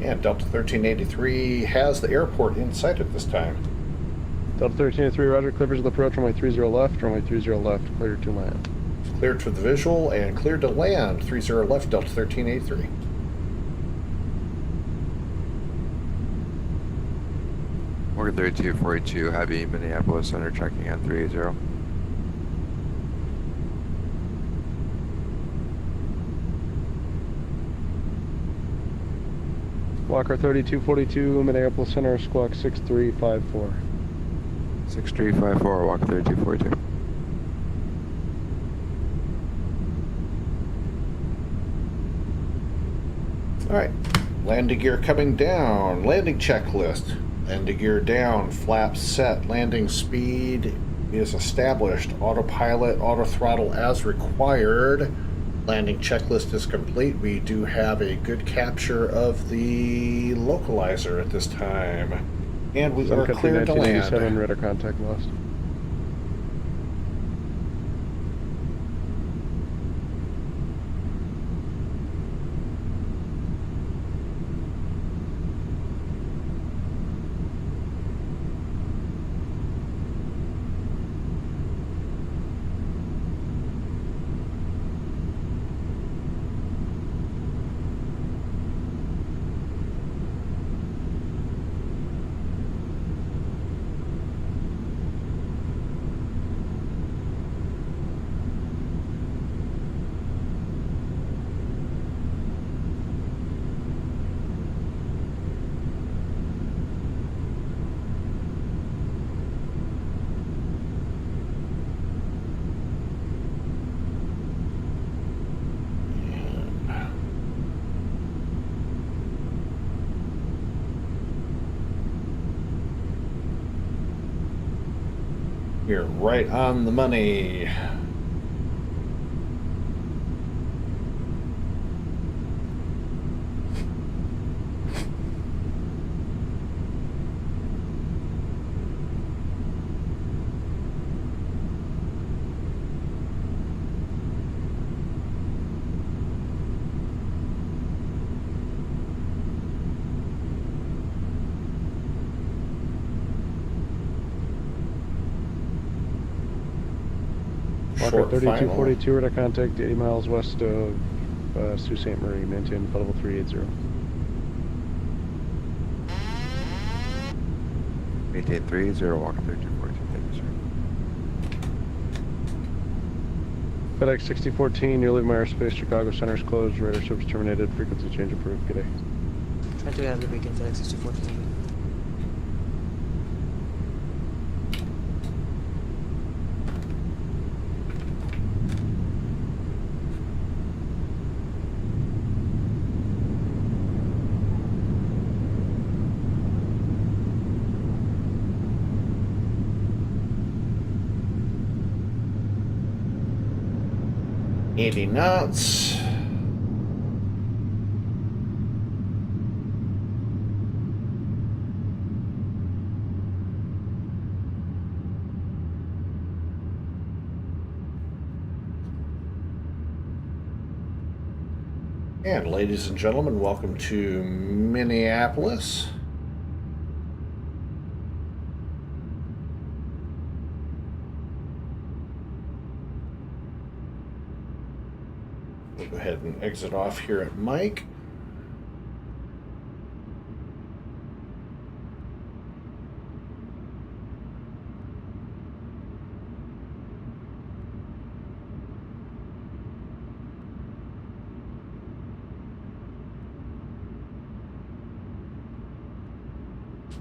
And Delta 1383 has the airport in sight at this time. Delta 1383, roger, clear to the approach, runway 30 left, runway 30 left, clear to land. Cleared for the visual and cleared to land, 30 left, Delta 1383. Order 3242, heavy Minneapolis Center, checking at 380. Walker 3242, Minneapolis Center, squawk 6354. 6354, Walker 3242. Alright, landing gear coming down, landing checklist. Landing gear down, flaps set, landing speed is established, autopilot, auto throttle as required. Landing checklist is complete. We do have a good capture of the localizer at this time. And we are cleared to land. Radar contact lost. You're right on the money. Walker 3242, radar contact 80 miles west of Sault Ste. Marie, maintain level 380. Maintain 380, Walker 3242, thank you, sir. FedEx 6014, you're leaving my airspace, Chicago Center's closed, radar service terminated, frequency change approved, good day. Try to have the beacon, FedEx 6014. Knots. And ladies and gentlemen, welcome to Minneapolis. We'll go ahead and exit off here at Mike.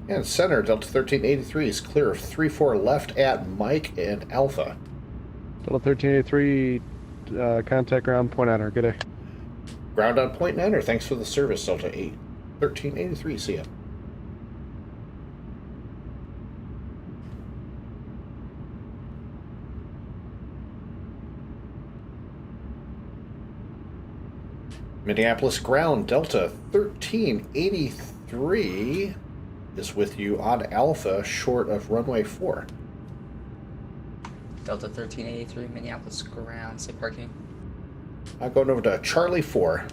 And center, Delta 1383 is clear of 3-4 left at Mike and Alpha. Delta 1383, contact ground, point enter, good day. Ground on point and enter, thanks for the service, Delta 1383, see ya. Minneapolis ground, Delta 1383 is with you on Alpha, short of runway 4. Delta 1383, Minneapolis ground, say parking. I'm going over to Charlie 4.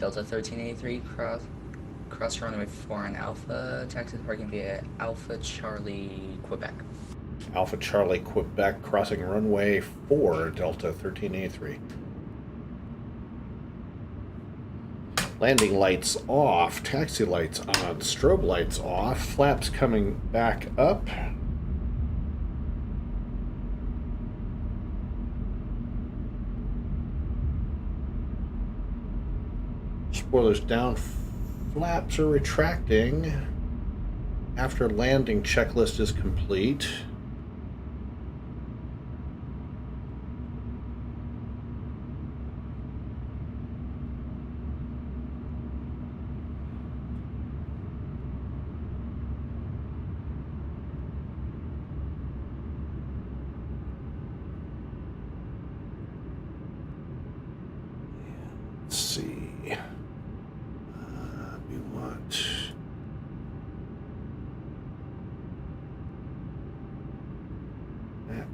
Delta 1383, cross runway 4 on Alpha, taxi to parking via Alpha Charlie, Quebec. Alpha Charlie, Quebec, crossing runway 4, Delta 1383. Landing lights off, taxi lights on, strobe lights off, flaps coming back up. Spoilers down, flaps are retracting after landing checklist is complete. Let's see. We want...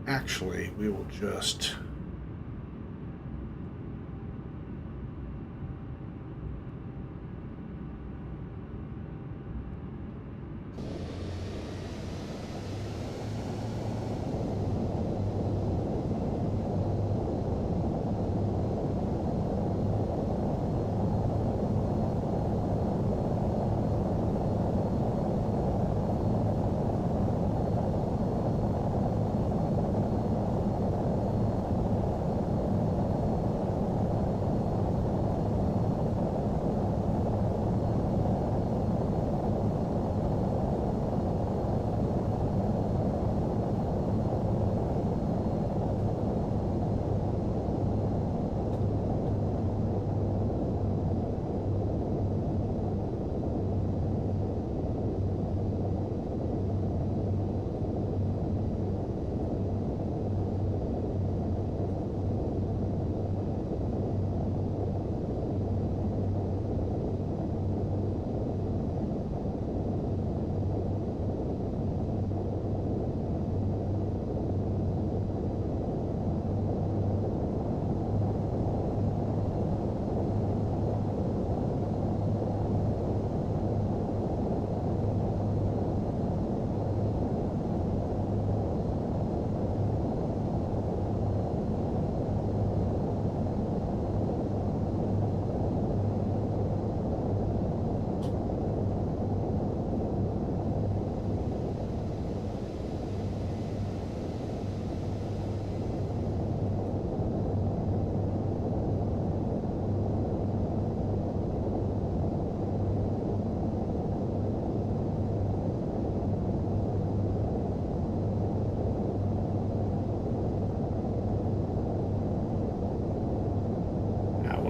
Actually, we will just...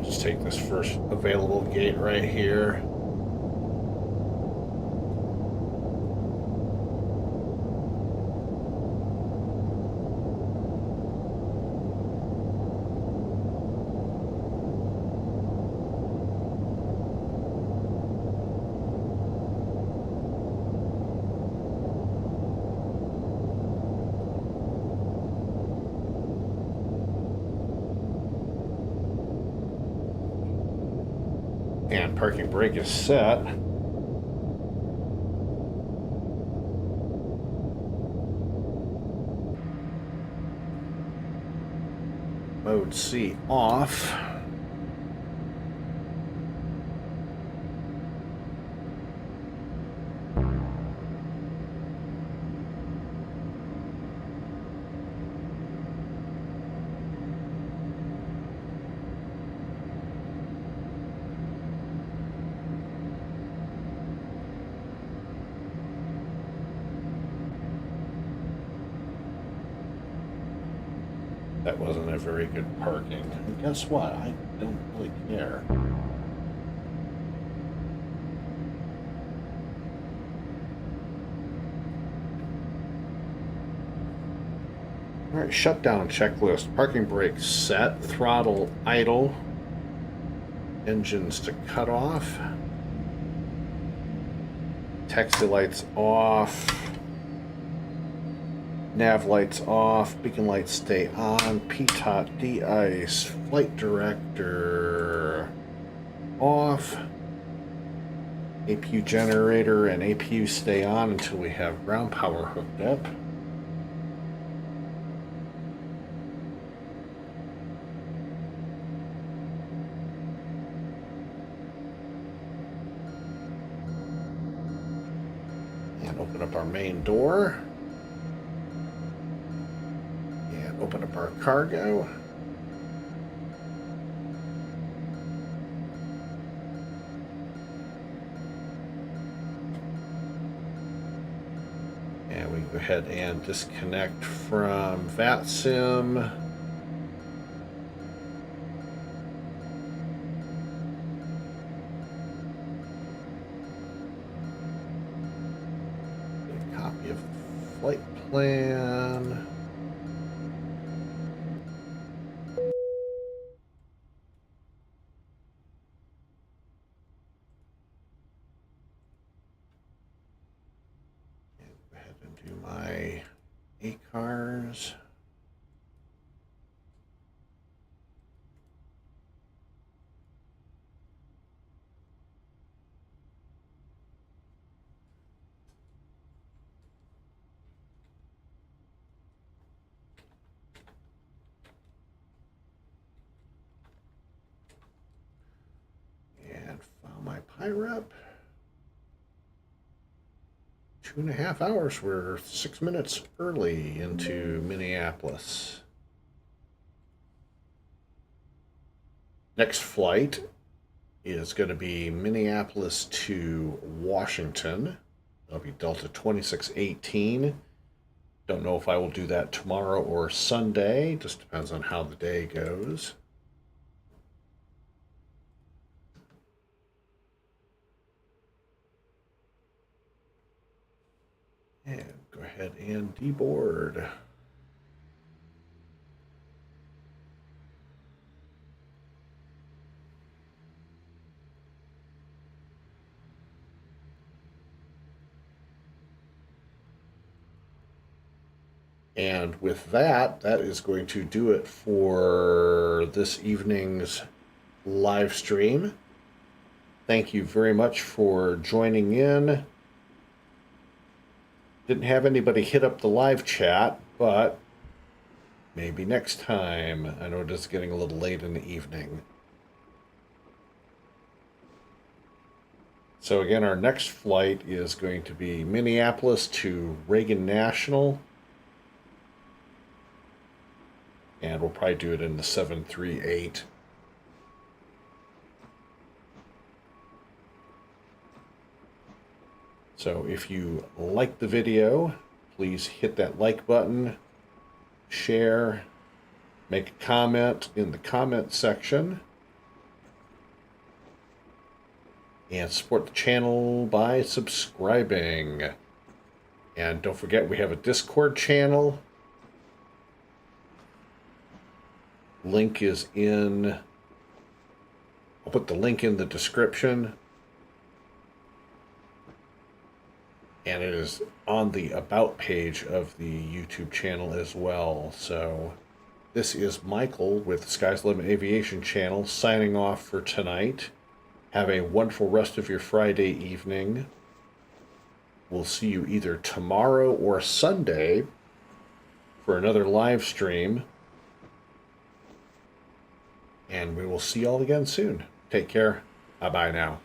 Just take this first available gate right here. And parking brake is set. Mode C off. That wasn't a very good parking. And guess what? I don't really care. Alright, shutdown checklist. Parking brake set. Throttle idle. Engines to cut off. Taxi lights off. Nav lights off, beacon lights stay on, PTOT, de-ice, flight director, off. APU generator and APU stay on until we have ground power hooked up. And open up our main door. And open up our cargo. And we go ahead and disconnect from VATSIM. Get a copy of the flight plan. Do my ACARs. And file my PIREP. 2.5 hours. We're 6 minutes early into Minneapolis. Next flight is going to be Minneapolis to Washington. That'll be Delta 2618. Don't know if I will do that tomorrow or Sunday. Just depends on how the day goes. And go ahead and deboard. And with that, that is going to do it for this evening's live stream. Thank you very much for joining in. Didn't have anybody hit up the live chat, but maybe next time. I know it is getting a little late in the evening. So again, our next flight is going to be Minneapolis to Reagan National. And we'll probably do it in the 738. So if you like the video, please hit that like button, share, make a comment in the comment section, and support the channel by subscribing. And don't forget, we have a Discord channel. Link is in, I'll put the link in the description. And it is on the About page of the YouTube channel as well. So this is Michael with Sky's the Limit Aviation Channel signing off for tonight. Have a wonderful rest of your Friday evening. We'll see you either tomorrow or Sunday for another live stream. And we will see you all again soon. Take care. Bye-bye now.